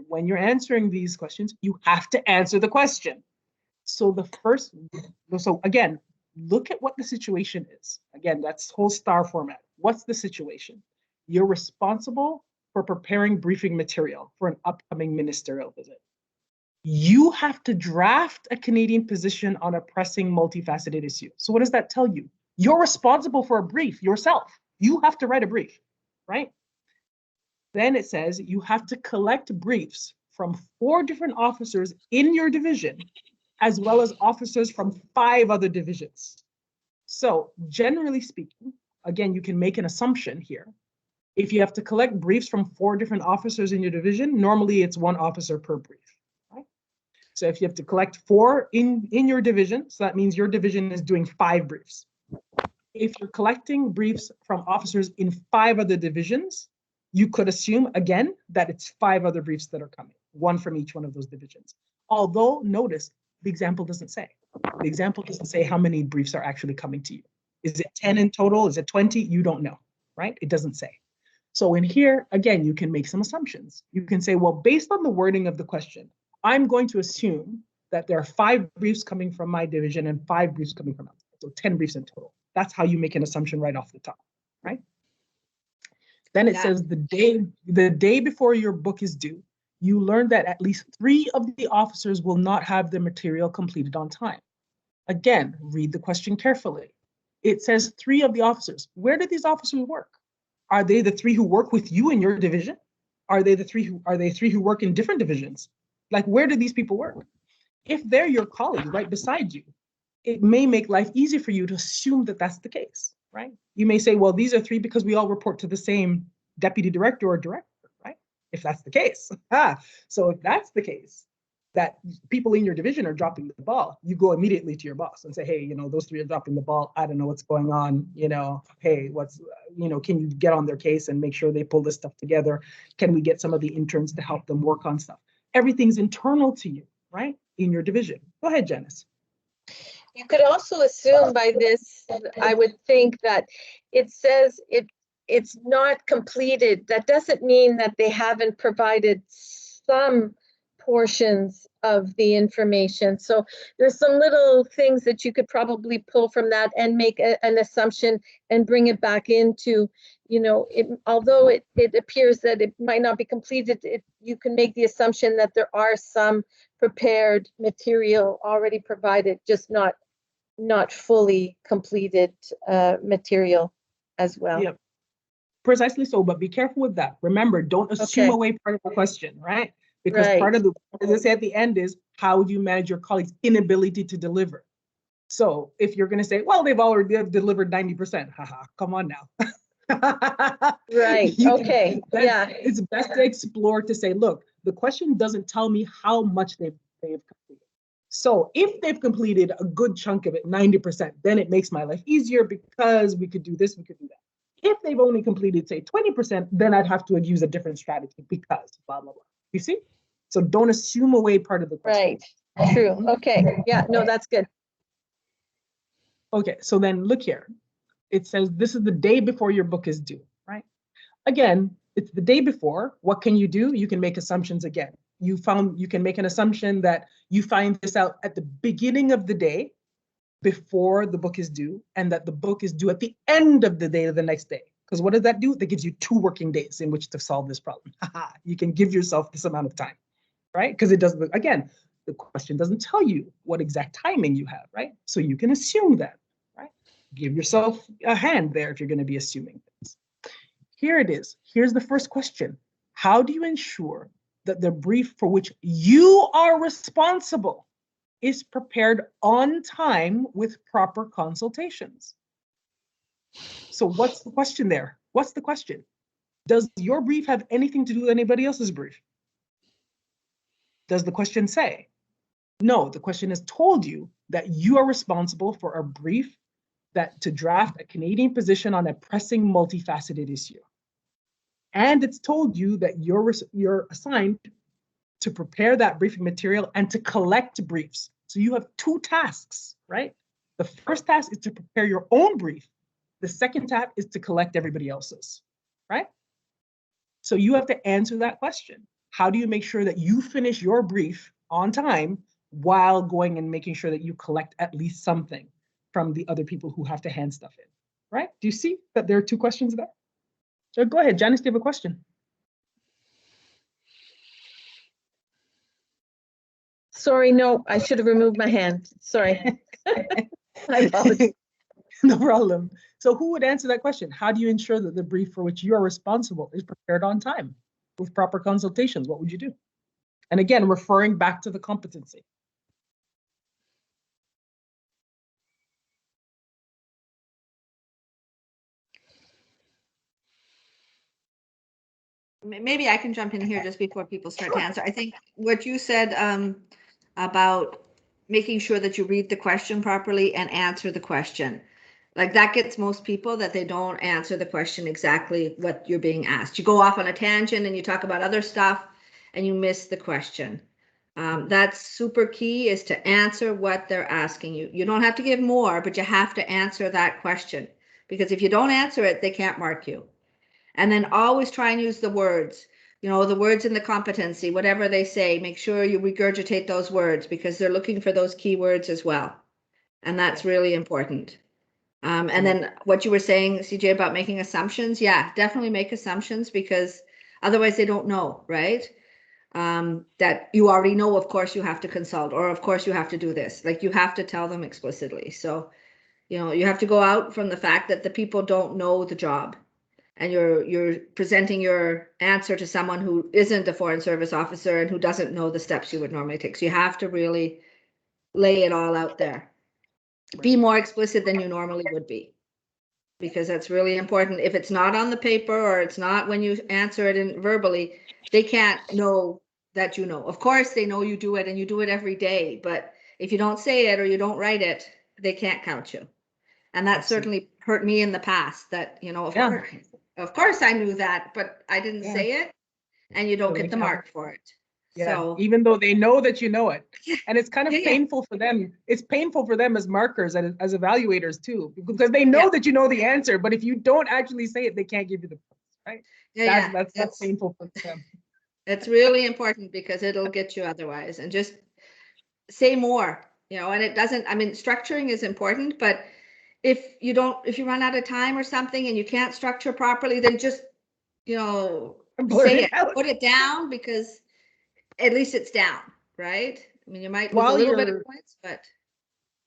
when you're answering these questions, you have to answer the question. So again, look at what the situation is. Again, that's whole star format. What's the situation? You're responsible for preparing briefing material for an upcoming ministerial visit. You have to draft a Canadian position on a pressing, multifaceted issue. So what does that tell you? You're responsible for a brief yourself. You have to write a brief, right? Then it says you have to collect briefs from 4 different officers in your division, as well as officers from 5 other divisions. So generally speaking, again, you can make an assumption here. If you have to collect briefs from 4 different officers in your division, normally it's 1 officer per brief. So if you have to collect 4 in your division, so that means your division is doing 5 briefs. If you're collecting briefs from officers in 5 other divisions, you could assume, again, that it's 5 other briefs that are coming, 1 from each one of those divisions. Although, notice, the example doesn't say. The example doesn't say how many briefs are actually coming to you. Is it 10 in total? Is it 20? You don't know, right? It doesn't say. So in here, again, you can make some assumptions. You can say, well, based on the wording of the question, I'm going to assume that there are 5 briefs coming from my division and 5 briefs coming from outside. So 10 briefs in total. That's how you make an assumption right off the top, right? Then it says the day before your book is due, you learn that at least 3 of the officers will not have the material completed on time. Again, read the question carefully. It says 3 of the officers. Where do these officers work? Are they the 3 who work with you in your division? Are they 3 who work in different divisions? Like, where do these people work? If they're your colleagues right beside you, it may make life easy for you to assume that that's the case, right? You may say, well, these are 3 because we all report to the same deputy director or director, right? If that's the case. So if that's the case, that people in your division are dropping the ball, you go immediately to your boss and say, hey, you know, those 3 are dropping the ball. I don't know what's going on. You know, hey, can you get on their case and make sure they pull this stuff together? Can we get some of the interns to help them work on stuff? Everything's internal to you, right? In your division. Go ahead, Janice. You could also assume by this, I would think that it says it's not completed. That doesn't mean that they haven't provided some portions of the information. So there's some little things that you could probably pull from that and make an assumption and bring it back into, you know, although it appears that it might not be completed, you can make the assumption that there are some prepared material already provided, just not fully completed material as well. Yep. Precisely so, but be careful with that. Remember, don't assume away part of the question, right? Because part of as I say at the end is, how do you manage your colleagues' inability to deliver? So if you're going to say, well, they've delivered 90%, haha, come on now. Right. Okay. Yeah. It's best to explore to say, look, the question doesn't tell me how much they've completed. So if they've completed a good chunk of it, 90%, then it makes my life easier because we could do this, we could do that. If they've only completed, say, 20%, then I'd have to use a different strategy because blah, blah, blah. You see? So don't assume away part of the question. Right. True. Okay. Yeah. No, that's good. Okay. So then look here. It says this is the day before your book is due, right? Again, it's the day before. What can you do? You can make assumptions again. You can make an assumption that you find this out at the beginning of the day before the book is due, and that the book is due at the end of the day of the next day. Because what does that do? That gives you 2 working days in which to solve this problem. You can give yourself this amount of time, right? Because it doesn't, again, the question doesn't tell you what exact timing you have, right? So you can assume that, right? Give yourself a hand there if you're going to be assuming things. Here it is. Here's the first question. How do you ensure that the brief for which you are responsible is prepared on time with proper consultations? So what's the question there? What's the question? Does your brief have anything to do with anybody else's brief? Does the question say? No, the question has told you that you are responsible for a brief to draft a Canadian position on a pressing multifaceted issue. And it's told you that you're assigned to prepare that briefing material and to collect briefs. So you have 2 tasks, right? The first task is to prepare your own brief. The second task is to collect everybody else's, right? So you have to answer that question. How do you make sure that you finish your brief on time while going and making sure that you collect at least something from the other people who have to hand stuff in, right? Do you see that there are 2 questions there? So go ahead, Janice, do you have a question? Sorry, no, I should have removed my hand. Sorry. I apologize. No problem. So who would answer that question? How do you ensure that the brief for which you are responsible is prepared on time with proper consultations? What would you do? And again, referring back to the competency. Maybe I can jump in here just before people start to answer. I think what you said about making sure that you read the question properly and answer the question. Like that gets most people, that they don't answer the question exactly what you're being asked. You go off on a tangent and you talk about other stuff and you miss the question. That's super key, is to answer what they're asking you. You don't have to give more, but you have to answer that question, because if you don't answer it, they can't mark you. And then always try and use the words, you know, the words in the competency, whatever they say, make sure you regurgitate those words, because they're looking for those key words as well. And that's really important. And then what you were saying, CJ, about making assumptions, yeah, definitely make assumptions, because otherwise they don't know, right? That you already know, of course you have to consult, or of course you have to do this. Like, you have to tell them explicitly. So, you have to go out from the fact that the people don't know the job, and you're presenting your answer to someone who isn't a Foreign Service officer and who doesn't know the steps you would normally take. So you have to really lay it all out there. Be more explicit than you normally would be, because that's really important. If it's not on the paper, or it's not when you answer it in verbally, they can't know that you know. Of course, they know you do it, and you do it every day, but if you don't say it or you don't write it, they can't count you. And that certainly hurt me in the past, that, of course I knew that, but I didn't say it, and you don't get the mark for it. Yeah, So even though they know that you know it. And it's kind of painful for them. It's painful for them as markers and as evaluators too, because they know that you know the answer, but if you don't actually say it, they can't give you the points, right? That's painful for them. It's really important, because it'll get you otherwise. And just say more, and it doesn't, I mean, structuring is important, but if you run out of time or something and you can't structure properly, then just, say it, put it down, because at least it's down, right? I mean, you might lose a little bit of points, but.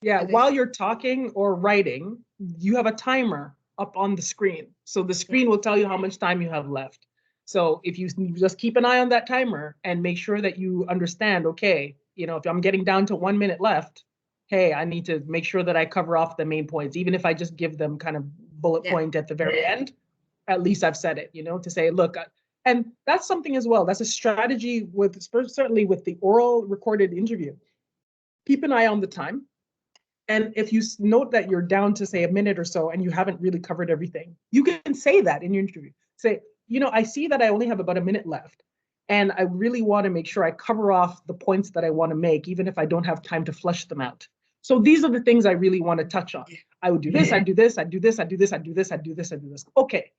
Yeah, while you're talking or writing, you have a timer up on the screen. So the screen will tell you how much time you have left. So if you just keep an eye on that timer and make sure that you understand, okay, if I'm getting down to 1 minute left, hey, I need to make sure that I cover off the main points, even if I just give them kind of bullet point at the very end, at least I've said it, to say, look, and that's something as well. That's a strategy certainly with the oral recorded interview. Keep an eye on the time. And if you note that you're down to, say, a minute or so and you haven't really covered everything, you can say that in your interview. Say, I see that I only have about a minute left, and I really want to make sure I cover off the points that I want to make, even if I don't have time to flesh them out. So these are the things I really want to touch on. I would do this, I do this, I do this, I do this, I do this, I do this, I do this. Okay,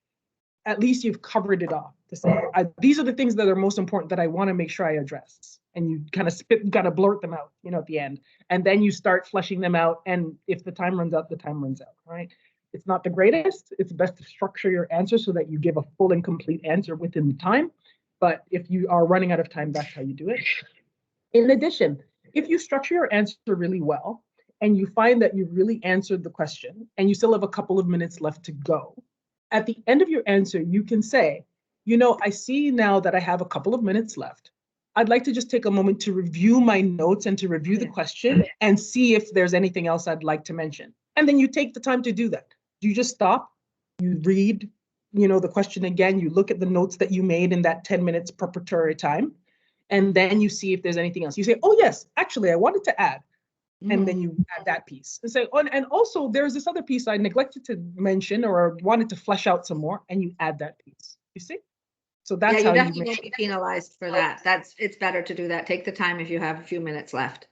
at least you've covered it off to say, these are the things that are most important that I want to make sure I address. And you kind of gotta blurt them out, at the end. And then you start fleshing them out. And if the time runs out, the time runs out, right? It's not the greatest. It's best to structure your answer so that you give a full and complete answer within the time. But if you are running out of time, that's how you do it. In addition, if you structure your answer really well, and you find that you've really answered the question, and you still have a couple of minutes left to go, at the end of your answer, you can say, I see now that I have a couple of minutes left. I'd like to just take a moment to review my notes and to review the question and see if there's anything else I'd like to mention. And then you take the time to do that. You just stop, you read, the question again, you look at the notes that you made in that 10 minutes preparatory time, and then you see if there's anything else. You say, oh yes, actually, I wanted to add. And then you add that piece and say, and also there's this other piece I neglected to mention or wanted to flesh out some more, and you add that piece. You see? So that's how you definitely won't be penalized for that. It's better to do that. Take the time if you have a few minutes left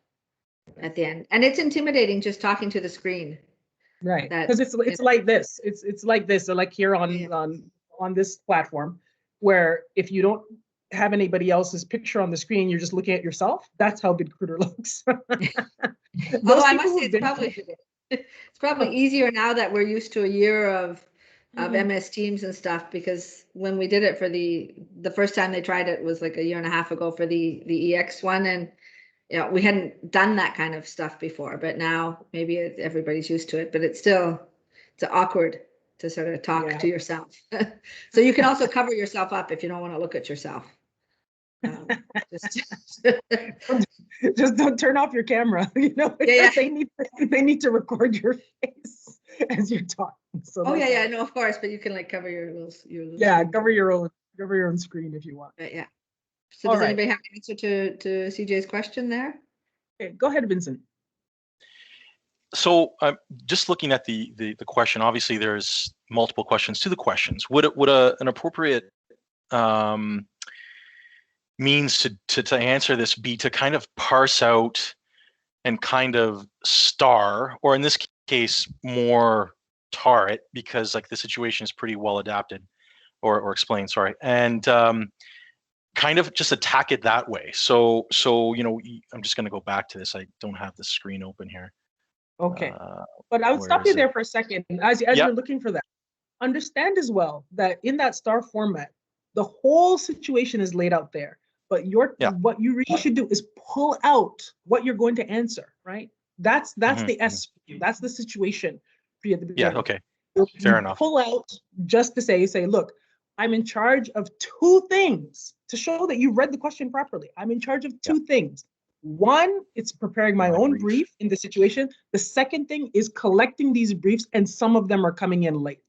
at the end. And it's intimidating just talking to the screen. Right. Because it's like this. It's like this. So like here on this platform, where if you don't have anybody else's picture on the screen, you're just looking at yourself. That's how BidCruiter looks. Although I must say it's probably easier now that we're used to a year of MS Teams and stuff, because when we did it for the first time they tried it was like a year and a half ago for the EX one, and we hadn't done that kind of stuff before, but now maybe everybody's used to it, but it's awkward to sort of talk to yourself. So you can also cover yourself up if you don't want to look at yourself. Just don't turn off your camera, they need to record your face as you're talking. So no, of course, but you can like cover your little cover your own screen if you want. But so does anybody have an answer to CJ's question there? Okay, go ahead, Vincent. So just looking at the question, obviously there's multiple questions to the questions. Would an appropriate means to answer this be to kind of parse out and kind of star, or in this case more tar it, because like the situation is pretty well adapted or explained, sorry, and kind of just attack it that way. So I'm just going to go back to this. I don't have the screen open here. Okay. But I would stop you there for a second. As you're looking for that, understand as well that in that STAR format, the whole situation is laid out there. But what you really should do is pull out what you're going to answer, right? That's the S for you. That's the situation for you at the beginning. Yeah, okay. Fair enough. Pull out just to say, look, I'm in charge of two things to show that you read the question properly. I'm in charge of two things. One, it's preparing my own brief in the situation. The second thing is collecting these briefs, and some of them are coming in late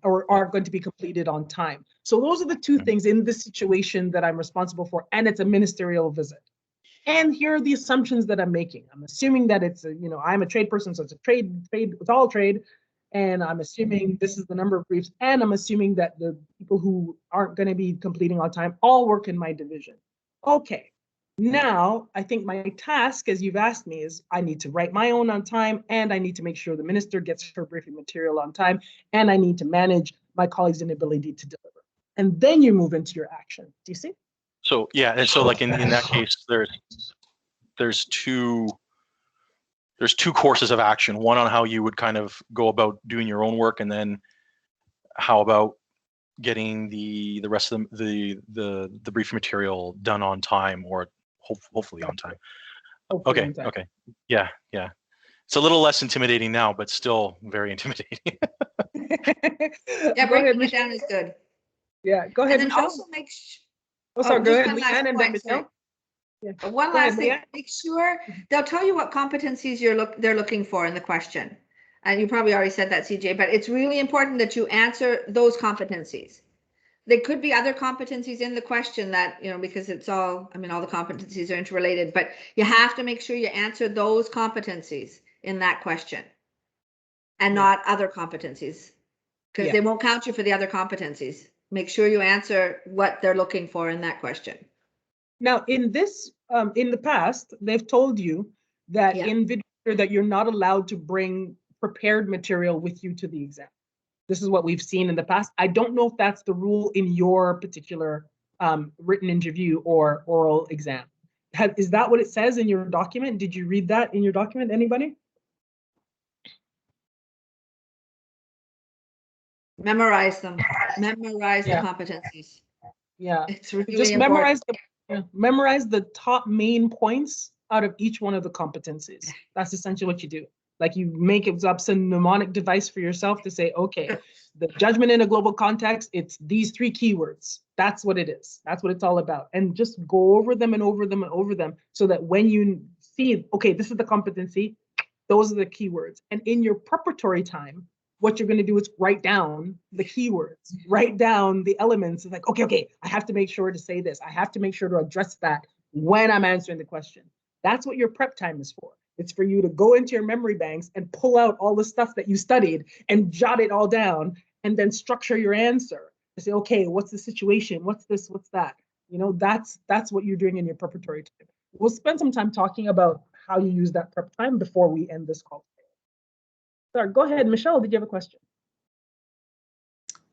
or are going to be completed on time. So those are the two things in this situation that I'm responsible for, and it's a ministerial visit. And here are the assumptions that I'm making. I'm assuming that it's I'm a trade person, so it's a trade, it's all trade. And I'm assuming this is the number of briefs, and I'm assuming that the people who aren't going to be completing on time all work in my division. Okay. Now, I think my task, as you've asked me, is I need to write my own on time, and I need to make sure the minister gets her briefing material on time, and I need to manage my colleagues' inability to deliver. And then you move into your action. Do you see? So yeah, and so like in that case, there's two courses of action. One on how you would kind of go about doing your own work, and then how about getting the rest of the briefing material done on time, or hopefully on time. Okay. Yeah. It's a little less intimidating now, but still very intimidating. Yeah, breaking it down is good. Yeah, go ahead. And then Michelle. also make go ahead, Leanne, and then Michelle. Yeah. One last thing, make sure they'll tell you what competencies they're looking for in the question. And you probably already said that, CJ, but it's really important that you answer those competencies. There could be other competencies in the question that, because it's all the competencies are interrelated, but you have to make sure you answer those competencies in that question and not other competencies, because they won't count you for the other competencies. Make sure you answer what they're looking for in that question. Now, in this, in the past, they've told you that in video that you're not allowed to bring prepared material with you to the exam. This is what we've seen in the past. I don't know if that's the rule in your particular written interview or oral exam. Is that what it says in your document? Did you read that in your document, anybody? Memorize them. Memorize the competencies. Yeah. It's really just important. memorize the top main points out of each one of the competencies. That's essentially what you do. Like you make up some mnemonic device for yourself to say, okay, the judgment in a global context, it's these 3 keywords. That's what it is. That's what it's all about. And just go over them and over them and over them so that when you see, okay, this is the competency, those are the keywords. And in your preparatory time, what you're going to do is write down the keywords, write down the elements. It's like, okay, I have to make sure to say this. I have to make sure to address that when I'm answering the question. That's what your prep time is for. It's for you to go into your memory banks and pull out all the stuff that you studied and jot it all down and then structure your answer to say, okay, what's the situation? What's this? What's that? That's what you're doing in your preparatory time. We'll spend some time talking about how you use that prep time before we end this call. Sorry, go ahead, Michelle, did you have a question?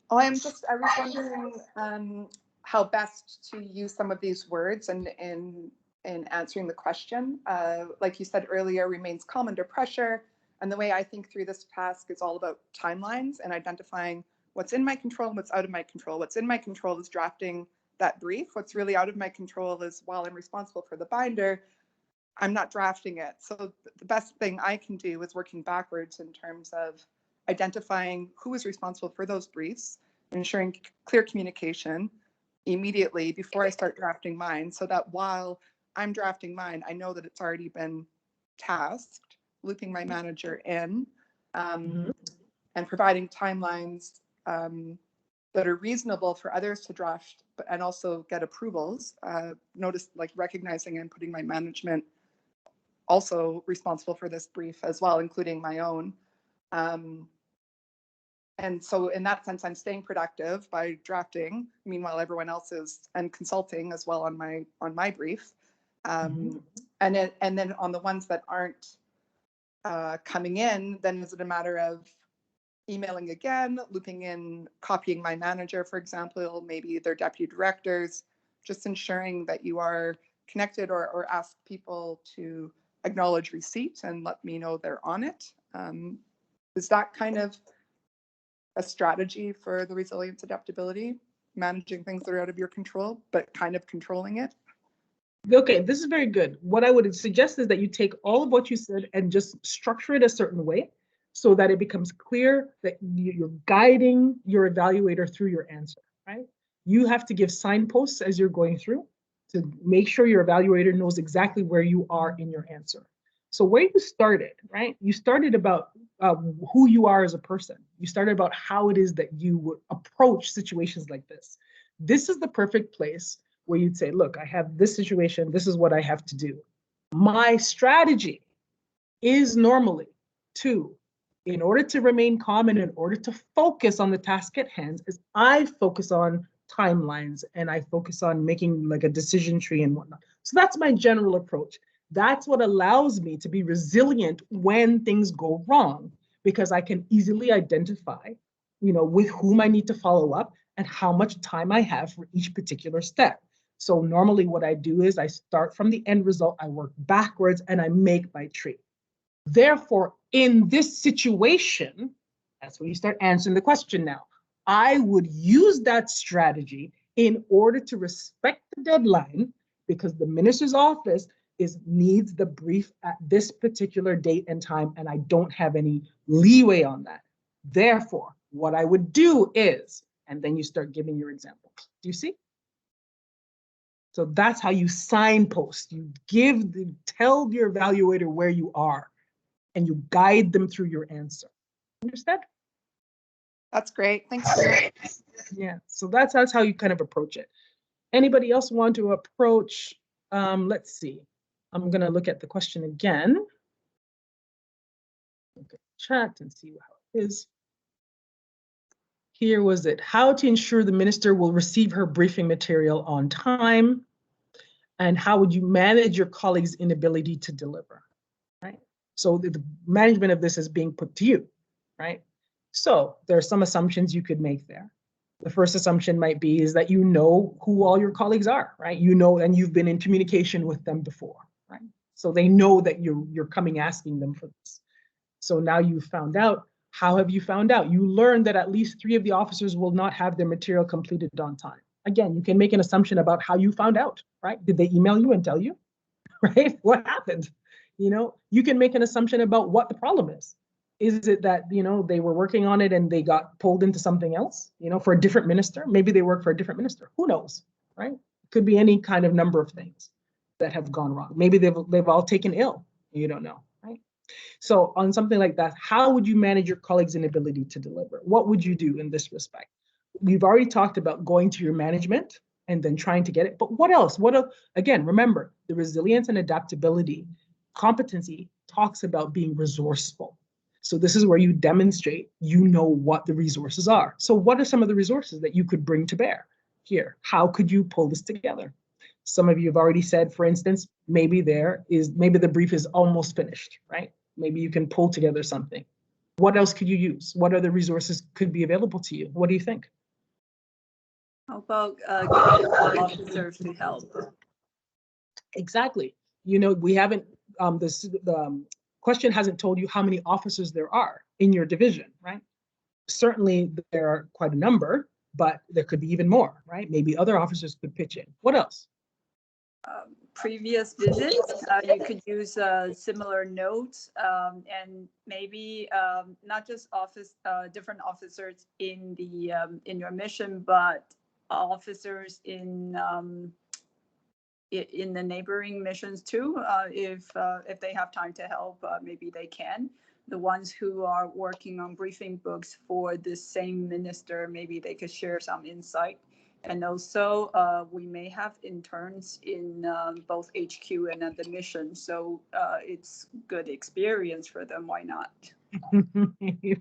I was wondering how best to use some of these words in answering the question. Like you said earlier, remains calm under pressure. And the way I think through this task is all about timelines and identifying what's in my control and what's out of my control. What's in my control is drafting that brief. What's really out of my control is, while I'm responsible for the binder, I'm not drafting it. So the best thing I can do is working backwards in terms of identifying who is responsible for those briefs, ensuring clear communication immediately before I start drafting mine, so that while I'm drafting mine, I know that it's already been tasked, looping my manager in, and providing timelines that are reasonable for others to draft, and also get approvals. Notice, like, recognizing and putting my management also responsible for this brief as well, including my own. And so in that sense, I'm staying productive by drafting, meanwhile everyone else is, and consulting as well on my brief. And then on the ones that aren't coming in, then is it a matter of emailing again, looping in, copying my manager, for example, maybe their deputy directors, just ensuring that you are connected, or ask people to acknowledge receipt and let me know they're on it. Is that kind of a strategy for the resilience adaptability, managing things that are out of your control, but kind of controlling it? Okay, this is very good. What I would suggest is that you take all of what you said and just structure it a certain way so that it becomes clear that you're guiding your evaluator through your answer, right? You have to give signposts as you're going through to make sure your evaluator knows exactly where you are in your answer. So where you started, right? You started about who you are as a person. You started about how it is that you would approach situations like this. This is the perfect place where you'd say, look, I have this situation, this is what I have to do. My strategy is normally to, in order to remain calm and in order to focus on the task at hand, is I focus on timelines and I focus on making like a decision tree and whatnot. So that's my general approach. That's what allows me to be resilient when things go wrong, because I can easily identify, with whom I need to follow up and how much time I have for each particular step. So normally what I do is I start from the end result, I work backwards, and I make my tree. Therefore, in this situation, that's when you start answering the question now. I would use that strategy in order to respect the deadline, because the minister's office needs the brief at this particular date and time, and I don't have any leeway on that. Therefore, what I would do is, and then you start giving your examples. Do you see? So that's how you signpost. You tell your evaluator where you are, and you guide them through your answer. Understand? That's great. Thanks for that. Yeah, so that's how you kind of approach it. Anybody else want to approach? Let's see. I'm going to look at the question again. Look at chat and see how it is. Here was it. How to ensure the minister will receive her briefing material on time, and how would you manage your colleagues' inability to deliver, right? So the management of this is being put to you, right? So there are some assumptions you could make there. The first assumption might be is that you know who all your colleagues are, right? You know, and you've been in communication with them before, right? So they know that you're coming asking them for this. So now you've found out. How have you found out? You learned that at least 3 of the officers will not have their material completed on time. Again, you can make an assumption about how you found out, right? Did they email you and tell you, right? What happened? You can make an assumption about what the problem is. Is it that, they were working on it and they got pulled into something else, for a different minister? Maybe they work for a different minister. Who knows, right? It could be any kind of number of things that have gone wrong. Maybe they've all taken ill. You don't know, right? So on something like that, how would you manage your colleagues' inability to deliver? What would you do in this respect? We've already talked about going to your management and then trying to get it. But what else? Again, remember, the resilience and adaptability competency talks about being resourceful. So this is where you demonstrate what the resources are. So what are some of the resources that you could bring to bear here? How could you pull this together? Some of you have already said, for instance, maybe the brief is almost finished, right? Maybe you can pull together something. What else could you use? What other resources could be available to you? What do you think? How about getting officers to help? Exactly. We haven't, the question hasn't told you how many officers there are in your division, right? Certainly there are quite a number, but there could be even more, right? Maybe other officers could pitch in. What else? Previous visits, you could use similar notes, and maybe not just different officers in your mission, but officers in the neighboring missions too. If they have time to help, maybe they can. The ones who are working on briefing books for the same minister, maybe they could share some insight. And also, we may have interns in both HQ and at the mission, so it's good experience for them. Why not?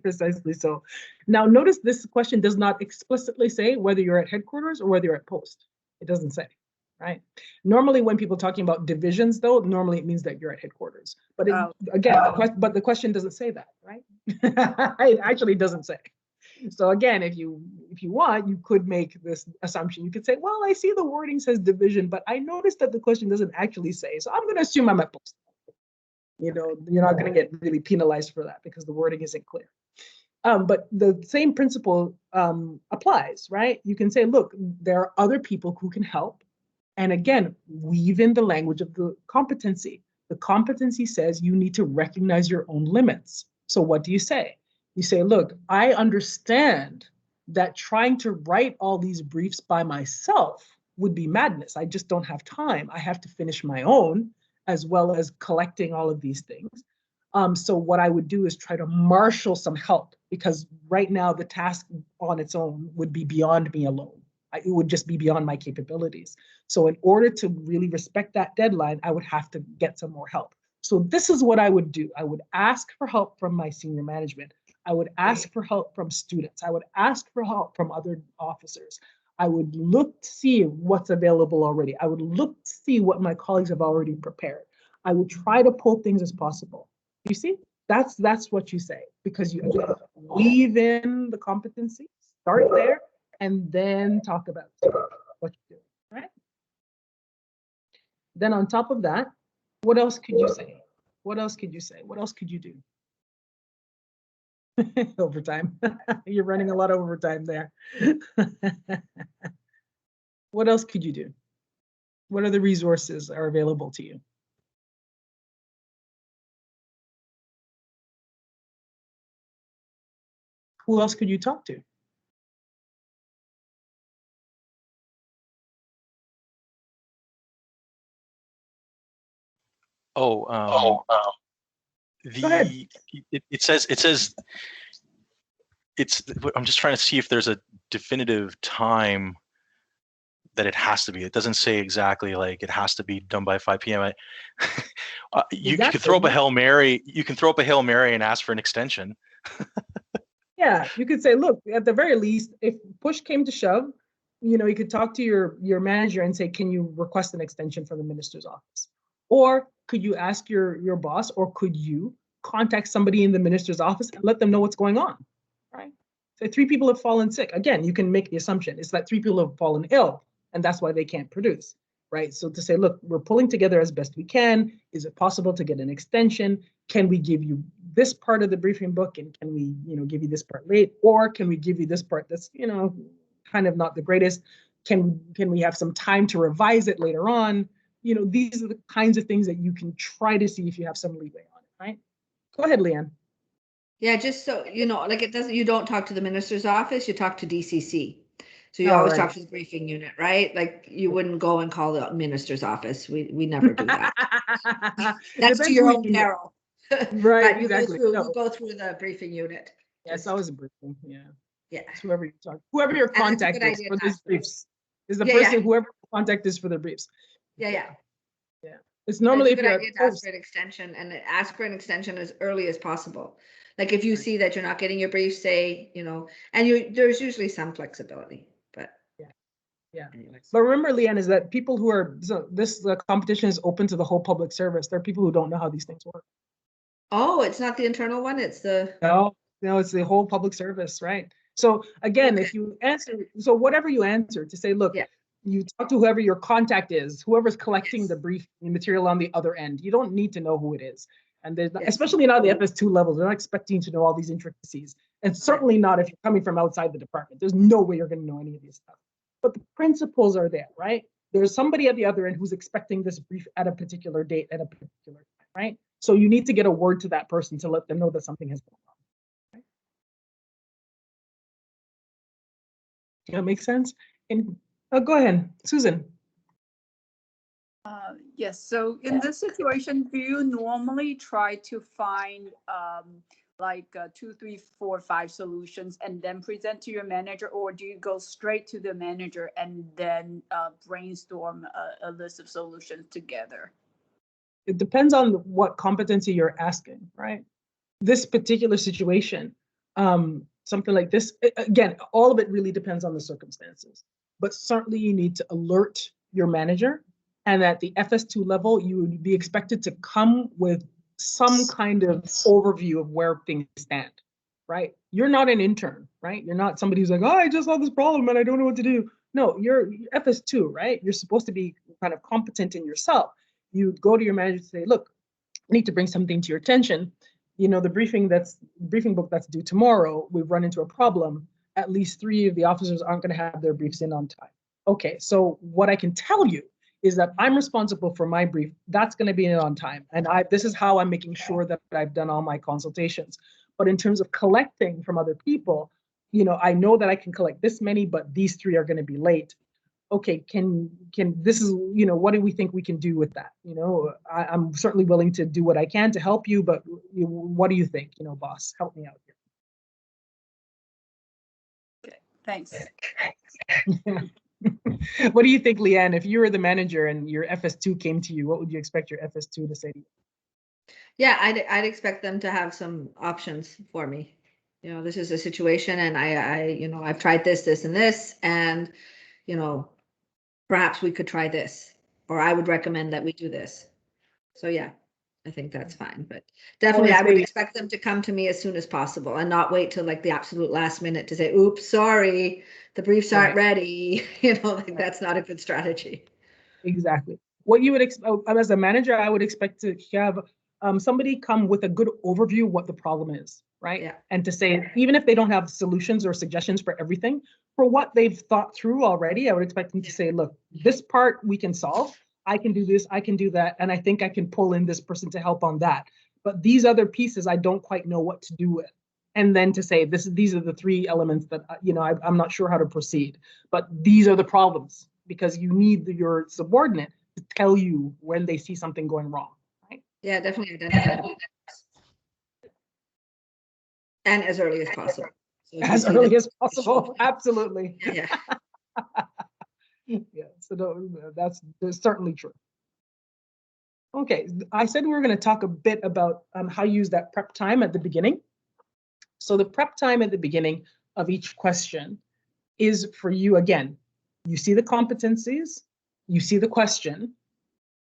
Precisely so. Now, notice this question does not explicitly say whether you're at headquarters or whether you're at post. It doesn't say, right? Normally, when people are talking about divisions, though, normally it means that you're at headquarters. But the question doesn't say that, right? It actually doesn't say. So again, if you want, you could make this assumption. You could say, well, I see the wording says division, but I noticed that the question doesn't actually say. So I'm going to assume I'm at post. You know, you're not going to get really penalized for that because the wording isn't clear. But the same principle applies, right? You can say, look, there are other people who can help. And again, weave in the language of the competency. The competency says you need to recognize your own limits. So what do you say? You say, look, I understand that trying to write all these briefs by myself would be madness. I just don't have time. I have to finish my own, as well as collecting all of these things. So what I would do is try to marshal some help, because right now the task on its own would be beyond me alone. It would just be beyond my capabilities. So in order to really respect that deadline, I would have to get some more help. So this is what I would do. I would ask for help from my senior management. I would ask for help from students. I would ask for help from other officers. I would look to see what's available already. I would look to see what my colleagues have already prepared. I would try to pull things as possible. You see, that's what you say, because you weave in the competency, start there, and then talk about what you do, right? Then on top of that, what else could you say? What else could you say? What else could you do? Overtime. You're running a lot of overtime there. What else could you do? What other resources are available to you? Who else could you talk to? Oh, Go ahead. it says I'm just trying to see if there's a definitive time that it has to be. It doesn't say exactly like it has to be done by 5 p.m. You could throw up a Hail Mary. You can throw up a Hail Mary and ask for an extension. Yeah, you could say, look, at the very least, if push came to shove, you know, you could talk to your manager and say, can you request an extension from the minister's office? Or could you ask your boss, or could you contact somebody in the minister's office and let them know what's going on, right? So 3 people have fallen sick. Again, you can make the assumption it's that 3 people have fallen ill, and that's why they can't produce, right? So to say, look, we're pulling together as best we can. Is it possible to get an extension? Can we give you this part of the briefing book, and can we, you know, give you this part late? Or can we give you this part that's, you know, kind of not the greatest? Can we have some time to revise it later on? You know, these are the kinds of things that you can try to see if you have some leeway on it, right? Go ahead, Leanne. Yeah, just so you know, like you don't talk to the minister's office, you talk to DCC. So you always talk to the briefing unit, right? Like you wouldn't go and call the minister's office. We never do that. That's to your own peril. Right, but exactly. You go through the briefing unit. Yeah, it's always a briefing. Yeah. Yeah. It's whoever your contact is for these briefs. Is the person whoever the contact is for their briefs. Yeah. It's normally it's a good idea to ask for an extension, and ask for an extension as early as possible. Like if you see that you're not getting your brief, say, you know, and there's usually some flexibility, but yeah. But remember, Leanne, is that people who are, so the competition is open to the whole public service. There are people who don't know how these things work. Oh, it's not the internal one, it's the no, it's the whole public service, right? So again, if you answer, so whatever you answer to say, look, you talk to whoever your contact is, whoever's collecting the brief material on the other end. You don't need to know who it is. And there's not, especially not the FS2 levels, they're not expecting to know all these intricacies. And certainly not if you're coming from outside the department. There's no way you're going to know any of these stuff. But the principles are there, right? There's somebody at the other end who's expecting this brief at a particular date at a particular time, right? So you need to get a word to that person to let them know that something has gone on. Right? That makes sense? And go ahead, Susan. Yes, so in this situation, do you normally try to find like 2, 3, 4, 5 solutions and then present to your manager, or do you go straight to the manager and then brainstorm a list of solutions together? It depends on what competency you're asking, right? This particular situation, something like this, again, all of it really depends on the circumstances. But certainly you need to alert your manager, and at the FS2 level, you would be expected to come with some kind of overview of where things stand, right? You're not an intern, right? You're not somebody who's like, oh, I just saw this problem and I don't know what to do. No, you're FS2, right? You're supposed to be kind of competent in yourself. You go to your manager and say, look, need to bring something to your attention. You know, the briefing book that's due tomorrow, we've run into a problem. At least 3 of the officers aren't going to have their briefs in on time. Okay, so what I can tell you is that I'm responsible for my brief. That's going to be in on time. And this is how I'm making sure that I've done all my consultations. But in terms of collecting from other people, you know, I know that I can collect this many, but these 3 are going to be late. Okay, can this is, you know, what do we think we can do with that? You know, I'm certainly willing to do what I can to help you, but what do you think? You know, boss, help me out here. Okay, thanks. What do you think, Leanne? If you were the manager and your FS2 came to you, what would you expect your FS2 to say to you? Yeah, I'd expect them to have some options for me. You know, this is a situation, and I you know, I've tried this, and this, and you know, perhaps we could try this, or I would recommend that we do this. So yeah, I think that's fine, but definitely I would expect them to come to me as soon as possible and not wait till like the absolute last minute to say, oops, sorry, the briefs aren't ready. You know, like that's not a good strategy. Exactly. What you would expect as a manager, I would expect to have somebody come with a good overview of what the problem is, right? Yeah. And to say, even if they don't have solutions or suggestions for everything, for what they've thought through already, I would expect them to say, look, this part we can solve. I can do this, I can do that, and I think I can pull in this person to help on that. But these other pieces, I don't quite know what to do with. And then to say, these are the 3 elements that, you know, I'm not sure how to proceed, but these are the problems, because you need your subordinate to tell you when they see something going wrong, right? Yeah, definitely identify. And as early as possible. So as early as possible, absolutely. Yeah. Yeah, so that's certainly true. Okay, I said we were going to talk a bit about how you use that prep time at the beginning. So the prep time at the beginning of each question is for you, again, you see the competencies, you see the question,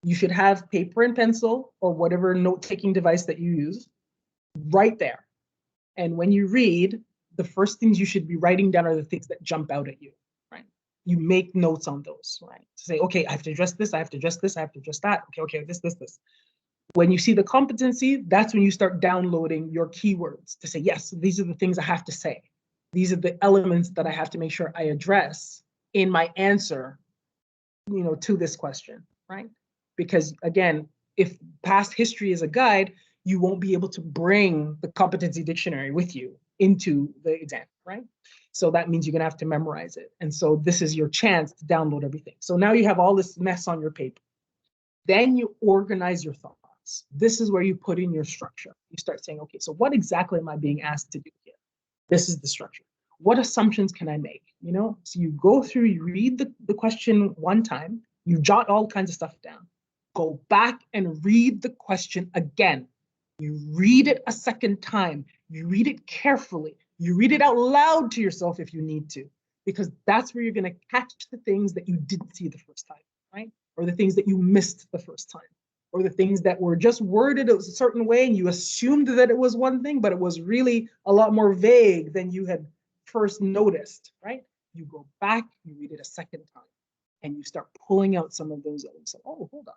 you should have paper and pencil or whatever note-taking device that you use right there. And when you read, the first things you should be writing down are the things that jump out at you, right? You make notes on those, right? To say, okay, I have to address this, I have to address this, I have to address that. Okay, this. When you see the competency, that's when you start downloading your keywords to say, yes, these are the things I have to say. These are the elements that I have to make sure I address in my answer, you know, to this question, right? Because again, if past history is a guide, you won't be able to bring the competency dictionary with you into the exam, right? So that means you're gonna have to memorize it. And so this is your chance to download everything. So now you have all this mess on your paper. Then you organize your thoughts. This is where you put in your structure. You start saying, okay, so what exactly am I being asked to do here? This is the structure. What assumptions can I make? You know, so you go through, you read the question one time, you jot all kinds of stuff down. Go back and read the question again. You read it a second time. You read it carefully. You read it out loud to yourself if you need to, because that's where you're going to catch the things that you didn't see the first time, right? Or the things that you missed the first time, or the things that were just worded a certain way and you assumed that it was one thing, but it was really a lot more vague than you had first noticed, right? You go back, you read it a second time, and you start pulling out some of those elements. Oh, hold on.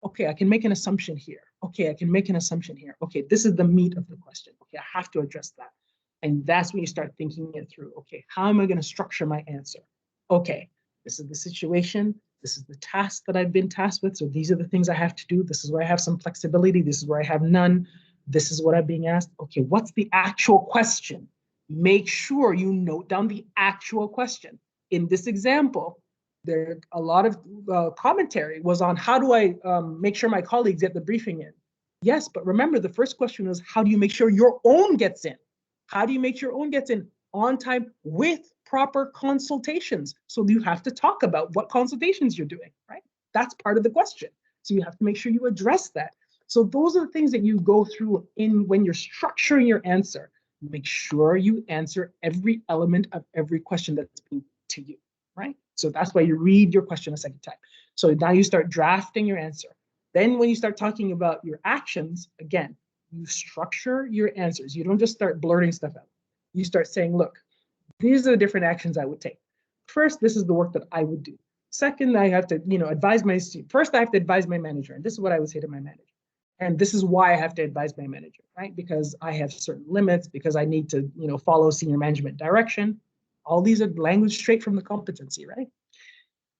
Okay, I can make an assumption here. Okay, I can make an assumption here. Okay, this is the meat of the question. Okay, I have to address that. And that's when you start thinking it through. Okay, how am I going to structure my answer? Okay, this is the situation. This is the task that I've been tasked with. So these are the things I have to do. This is where I have some flexibility. This is where I have none. This is what I'm being asked. Okay, what's the actual question? Make sure you note down the actual question. In this example, there a lot of commentary was on how do I make sure my colleagues get the briefing in? Yes, but remember the first question was how do you make sure your own gets in? How do you make sure your own gets in on time with proper consultations? So you have to talk about what consultations you're doing, right? That's part of the question. So you have to make sure you address that. So those are the things that you go through in when you're structuring your answer. Make sure you answer every element of every question that's being to you, right? So that's why you read your question a second time. So now you start drafting your answer. Then when you start talking about your actions, again, you structure your answers. You don't just start blurting stuff out. You start saying, look, these are the different actions I would take. First, this is the work that I would do. Second, I have to, advise my, first I have to advise my manager. And this is what I would say to my manager. And this is why I have to advise my manager, right? Because I have certain limits, because I need to, follow senior management direction. All these are language straight from the competency, right?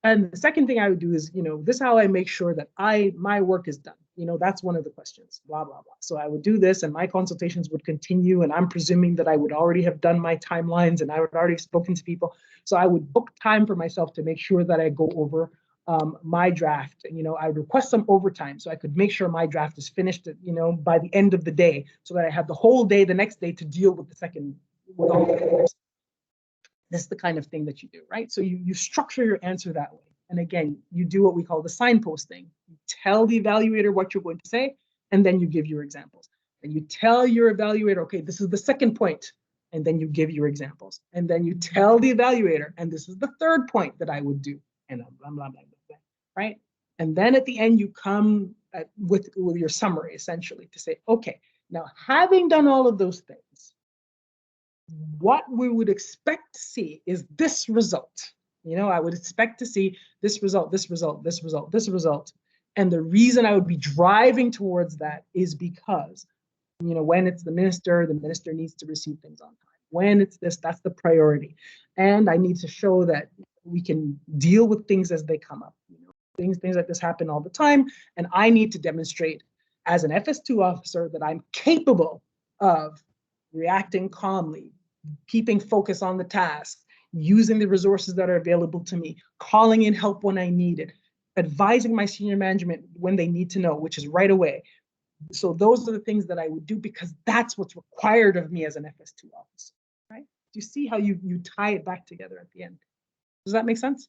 And the second thing I would do is, this is how I make sure that my work is done. That's one of the questions, blah, blah, blah. So I would do this and my consultations would continue. And I'm presuming that I would already have done my timelines and I would already have spoken to people. So I would book time for myself to make sure that I go over my draft. I would request some overtime so I could make sure my draft is finished, by the end of the day, so that I have the whole day the next day to deal with the second. This is the kind of thing that you do, right? So you structure your answer that way. And again, you do what we call the signposting. You tell the evaluator what you're going to say, and then you give your examples. And you tell your evaluator, okay, this is the second point, and then you give your examples. And then you tell the evaluator, and this is the third point that I would do, and blah, blah, blah, blah, blah, right? And then at the end, you come with your summary, essentially, to say, okay, now having done all of those things, what we would expect to see is this result. I would expect to see this result, this result, this result, this result. And the reason I would be driving towards that is because, when it's the minister needs to receive things on time. When it's this, that's the priority. And I need to show that we can deal with things as they come up. Things like this happen all the time. And I need to demonstrate as an FS-2 officer that I'm capable of reacting calmly, keeping focus on the task, using the resources that are available to me, calling in help when I need it, advising my senior management when they need to know, which is right away. So those are the things that I would do because that's what's required of me as an FS-2 officer, right? Do you see how you tie it back together at the end? Does that make sense?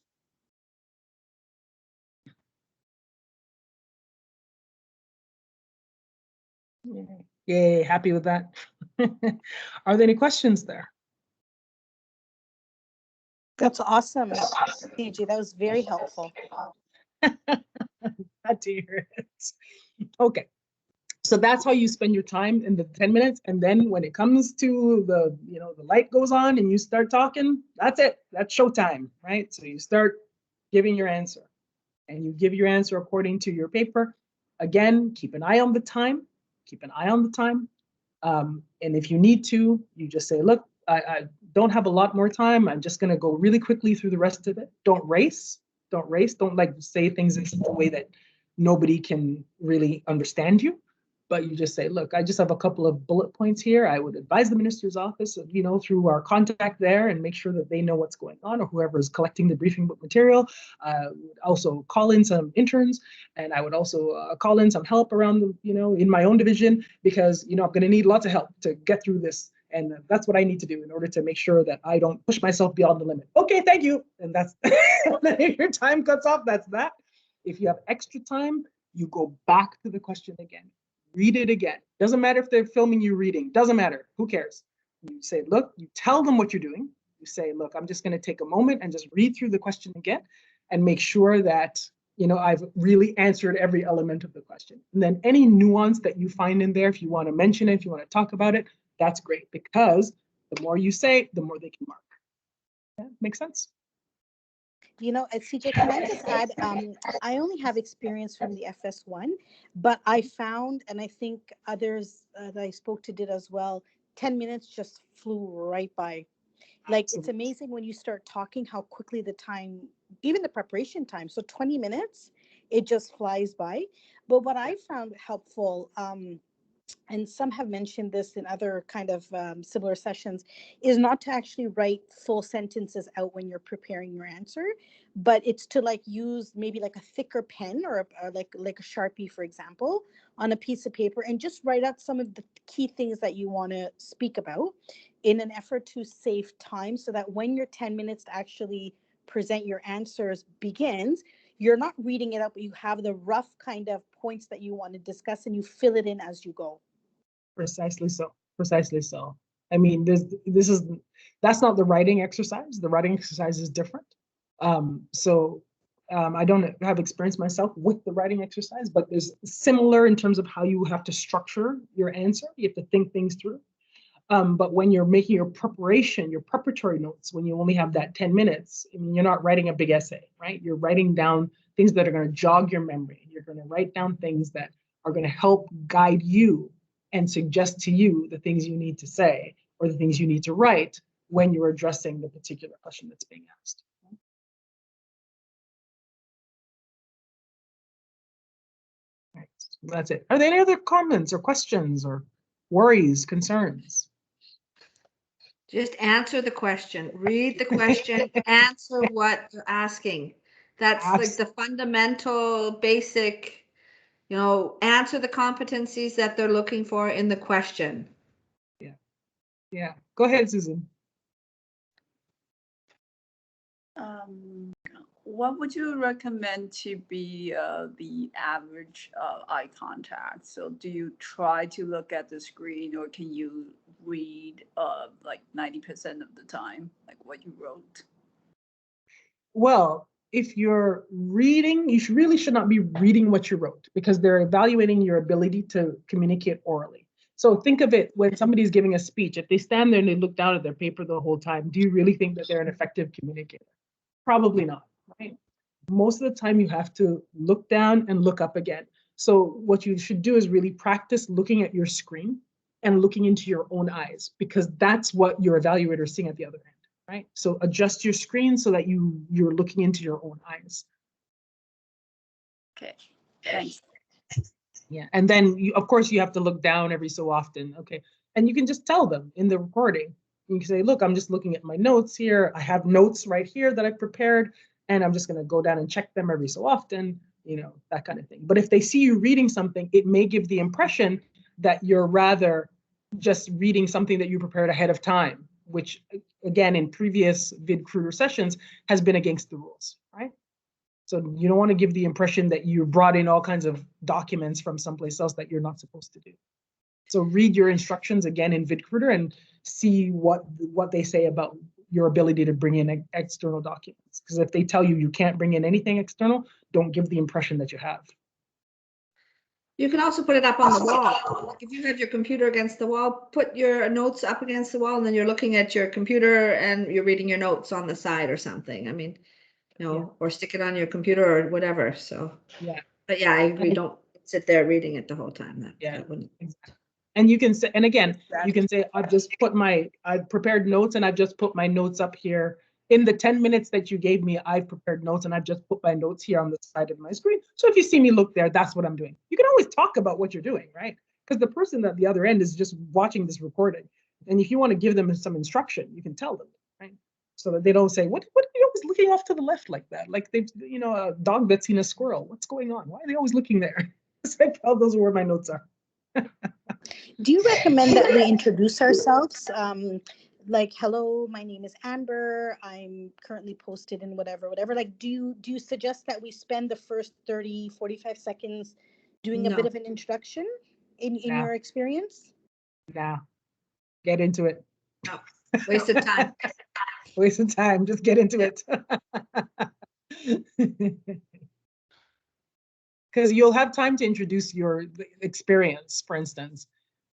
Yay, happy with that. Are there any questions there? That's awesome, CG. That was very helpful. Glad to hear it. Okay, so that's how you spend your time in the 10 minutes. And then when it comes to the light goes on and you start talking, that's it. That's showtime, right? So you start giving your answer, and you give your answer according to your paper. Again, keep an eye on the time. Keep an eye on the time. And if you need to, you just say, look, I don't have a lot more time. I'm just going to go really quickly through the rest of it. Don't race. Don't race. Don't say things in such a way that nobody can really understand you. But you just say, look, I just have a couple of bullet points here. I would advise the minister's office, through our contact there, and make sure that they know what's going on, or whoever is collecting the briefing book material. Would also call in some interns, and I would also call in some help around, in my own division, because, I'm going to need lots of help to get through this. And that's what I need to do in order to make sure that I don't push myself beyond the limit. Okay, thank you. And that's, if your time cuts off, that's that. If you have extra time, you go back to the question again. Read it again. Doesn't matter if they're filming you reading. Doesn't matter. Who cares? You say, look, you tell them what you're doing. You say, look, I'm just going to take a moment and just read through the question again and make sure that, I've really answered every element of the question. And then any nuance that you find in there, if you want to mention it, if you want to talk about it, that's great, because the more you say, the more they can mark. Yeah, makes sense? CJ, can I just add, I only have experience from the FS1, but I found, and I think others that I spoke to did as well, 10 minutes just flew right by. Like, It's amazing when you start talking how quickly the time, even the preparation time, so 20 minutes, it just flies by. But what I found helpful, and some have mentioned this in other kind of similar sessions, is not to actually write full sentences out when you're preparing your answer, but it's to use maybe a thicker pen or like a Sharpie, for example, on a piece of paper, and just write out some of the key things that you want to speak about in an effort to save time, so that when your 10 minutes to actually present your answers begins, you're not reading it out, but you have the rough kind of points that you want to discuss, and you fill it in as you go. Precisely so. Precisely so. I mean, that's not the writing exercise. The writing exercise is different. I don't have experience myself with the writing exercise, but there's similar in terms of how you have to structure your answer. You have to think things through. But when you're making your preparation, your preparatory notes, when you only have that 10 minutes, I mean, you're not writing a big essay, right? You're writing down things that are going to jog your memory. You're going to write down things that are going to help guide you and suggest to you the things you need to say or the things you need to write when you're addressing the particular question that's being asked. Right. That's it. Are there any other comments or questions or worries, concerns? Just answer the question, read the question, answer what they're asking. That's like the fundamental, basic, you know, answer the competencies that they're looking for in the question. Yeah. Yeah. Go ahead, Susan. What would you recommend to be the average eye contact? So do you try to look at the screen, or can you read like 90% of the time, like what you wrote? Well, if you're reading, you really should not be reading what you wrote, because they're evaluating your ability to communicate orally. So think of it when somebody's giving a speech. If they stand there and they look down at their paper the whole time, do you really think that they're an effective communicator? Probably not, right? Most of the time you have to look down and look up again. So what you should do is really practice looking at your screen and looking into your own eyes, because that's what your evaluator is seeing at the other end, right? So adjust your screen so that you're looking into your own eyes. Okay, thanks. Yeah, and then of course you have to look down every so often, okay? And you can just tell them in the recording. You can say, look, I'm just looking at my notes here. I have notes right here that I prepared, and I'm just going to go down and check them every so often, you know, that kind of thing. But if they see you reading something, it may give the impression that you're rather just reading something that you prepared ahead of time, which again, in previous VidCruiter sessions has been against the rules, right? So you don't want to give the impression that you brought in all kinds of documents from someplace else that you're not supposed to do. So read your instructions again in VidCruiter and see what they say about your ability to bring in external documents. Because if they tell you you can't bring in anything external, don't give the impression that you have. You can also put it up on the wall. Like if you have your computer against the wall, put your notes up against the wall, and then you're looking at your computer and you're reading your notes on the side or something. I mean, you know, Yeah. or stick it on your computer or whatever. So Yeah. But yeah, I agree. Don't sit there reading it the whole time. That wouldn't. Exactly. And you can say, and again, you can say, I've prepared notes and I've just put my notes up here. In the 10 minutes that you gave me, I've prepared notes and I've just put my notes here on the side of my screen. So if you see me look there, that's what I'm doing. You can always talk about what you're doing, right? Because the person at the other end is just watching this recording. And if you want to give them some instruction, you can tell them, right? So that they don't say, what are you always looking off to the left like that? Like they've, you know, a dog that's seen a squirrel. What's going on? Why are they always looking there? It's like, oh, those are where my notes are. Do you recommend that we introduce ourselves? Like, hello, my name is Amber. I'm currently posted in whatever. Like, do you suggest that we spend the first 30, 45 seconds doing a bit of an introduction in your experience? Nah, get into it. No, waste of time. Waste of time, just get into it. Because you'll have time to introduce your experience, for instance,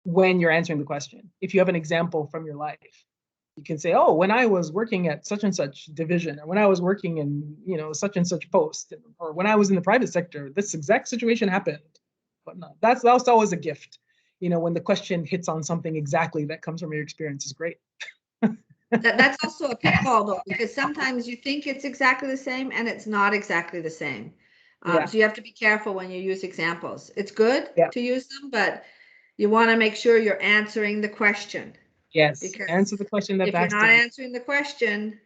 when you're answering the question. If you have an example from your life, you can say, oh, when I was working at such and such division, or when I was working in, you know, such and such post, or when I was in the private sector, this exact situation happened. But no, that's always a gift. You know, when the question hits on something exactly that comes from your experience is great. That's also a pitfall though, because sometimes you think it's exactly the same and it's not exactly the same. So you have to be careful when you use examples. It's good to use them, but you want to make sure you're answering the question. Yes, because answer the question that's asked. If you're not answering the question,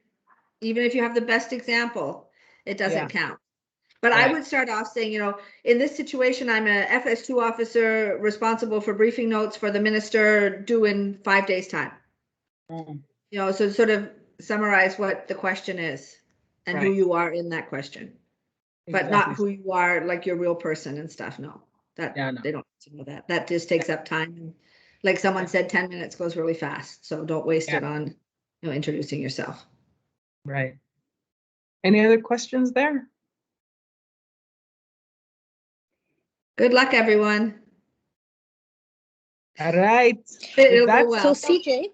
even if you have the best example, it doesn't count. But I would start off saying, you know, in this situation, I'm a FS-02 officer responsible for briefing notes for the minister due in 5 days' time. You know, so sort of summarize what the question is and who you are in that question. But not who you are, like your real person and stuff. No, that they don't need to know that. That just takes up time. And like someone said, 10 minutes goes really fast. So don't waste it on, you know, introducing yourself. Right. Any other questions there? Good luck, everyone. All right. It'll go well. So CJ,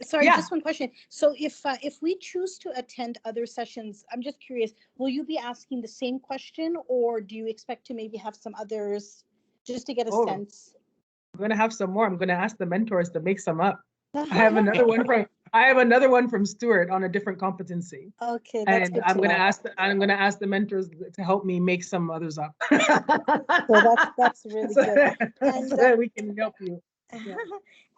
sorry, just one question. So if we choose to attend other sessions, I'm just curious, will you be asking the same question, or do you expect to maybe have some others just to get a Oh. sense. I'm gonna have some more. I'm gonna ask the mentors to make some up. I have another one from Stuart on a different competency. Okay, that's And good I'm to gonna know. I'm gonna ask the mentors to help me make some others up. So that's really good. And so that we can help you. Yeah.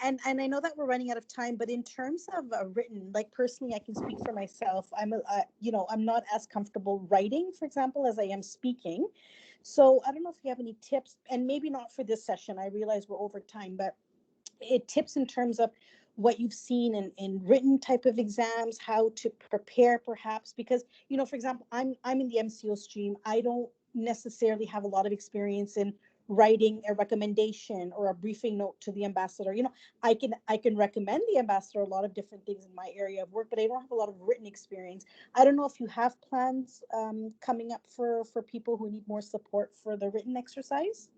and I know that we're running out of time, but in terms of written, like personally, I can speak for myself. I'm not as comfortable writing, for example, as I am speaking. So I don't know if you have any tips, and maybe not for this session. I realize we're over time, but tips in terms of what you've seen in written type of exams, how to prepare perhaps, because, for example, I'm in the MCO stream. I don't necessarily have a lot of experience in writing a recommendation or a briefing note to the ambassador. I can recommend the ambassador a lot of different things in my area of work, but I don't have a lot of written experience. I don't know if you have plans coming up for people who need more support for the written exercise.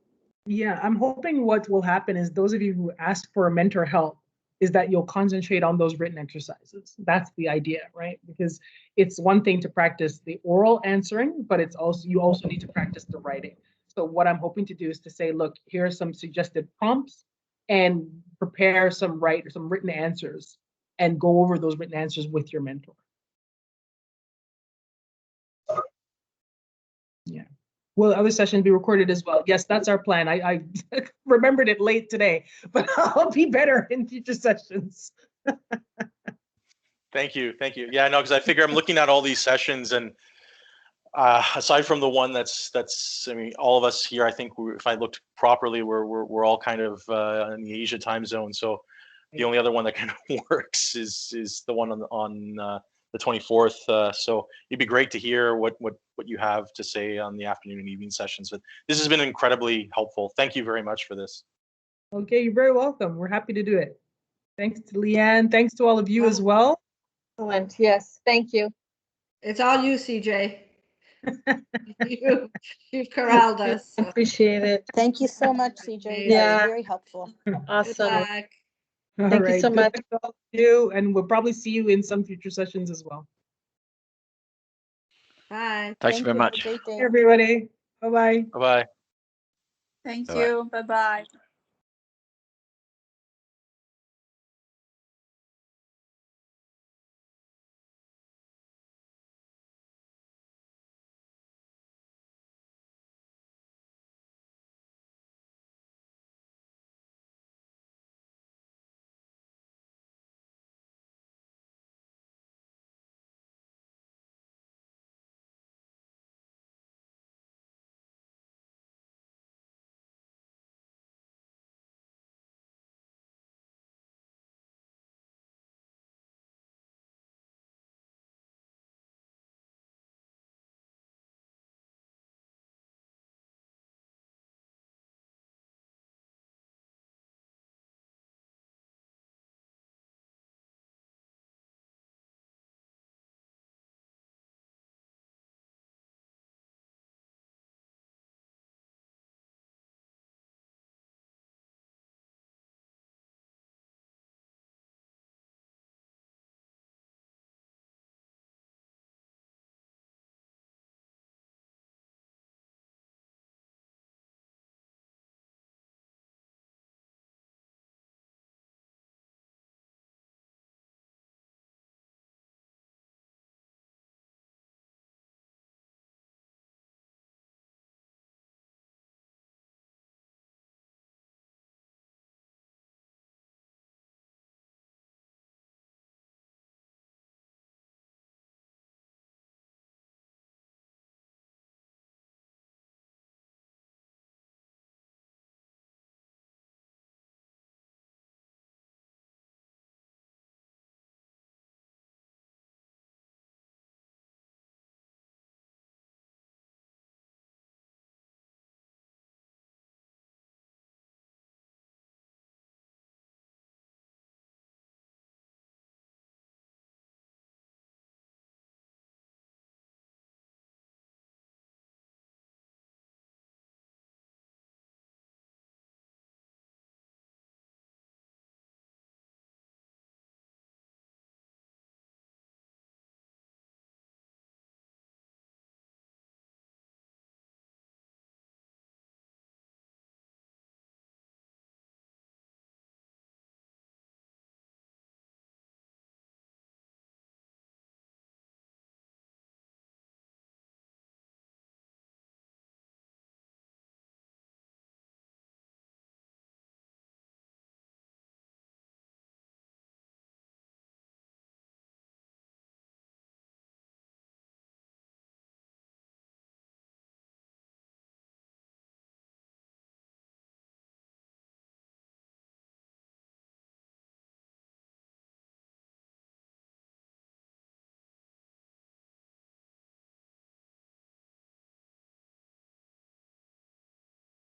Yeah, I'm hoping what will happen is those of you who ask for mentor help is that you'll concentrate on those written exercises. That's the idea, right? Because it's one thing to practice the oral answering, but you also need to practice the writing. So what I'm hoping to do is to say, look, here are some suggested prompts and prepare some written answers and go over those written answers with your mentor. Yeah. Will other sessions be recorded as well? Yes, that's our plan. I remembered it late today, but I'll be better in future sessions. Thank you. Yeah, no, because I figure I'm looking at all these sessions, and aside from the one that's I mean, all of us here, I think if I looked properly, we're all kind of in the Asia time zone. So the only other one that kind of works is the one on the 24th. So it'd be great to hear what you have to say on the afternoon and evening sessions. But this has been incredibly helpful. Thank you very much for this. Okay, you're very welcome. We're happy to do it. Thanks to Leanne. Thanks to all of you as well. Excellent. Yes, thank you. It's all you, CJ. You've corralled us. So. Appreciate it. Thank you so much, CJ. Yeah. Very helpful. Awesome. Good luck. Thank you so much. Good luck to all of you, and we'll probably see you in some future sessions as well. Bye. Thanks very much. Have a great day. Hey, everybody. Bye-bye. Bye-bye. Thank Bye-bye. you. Bye-bye.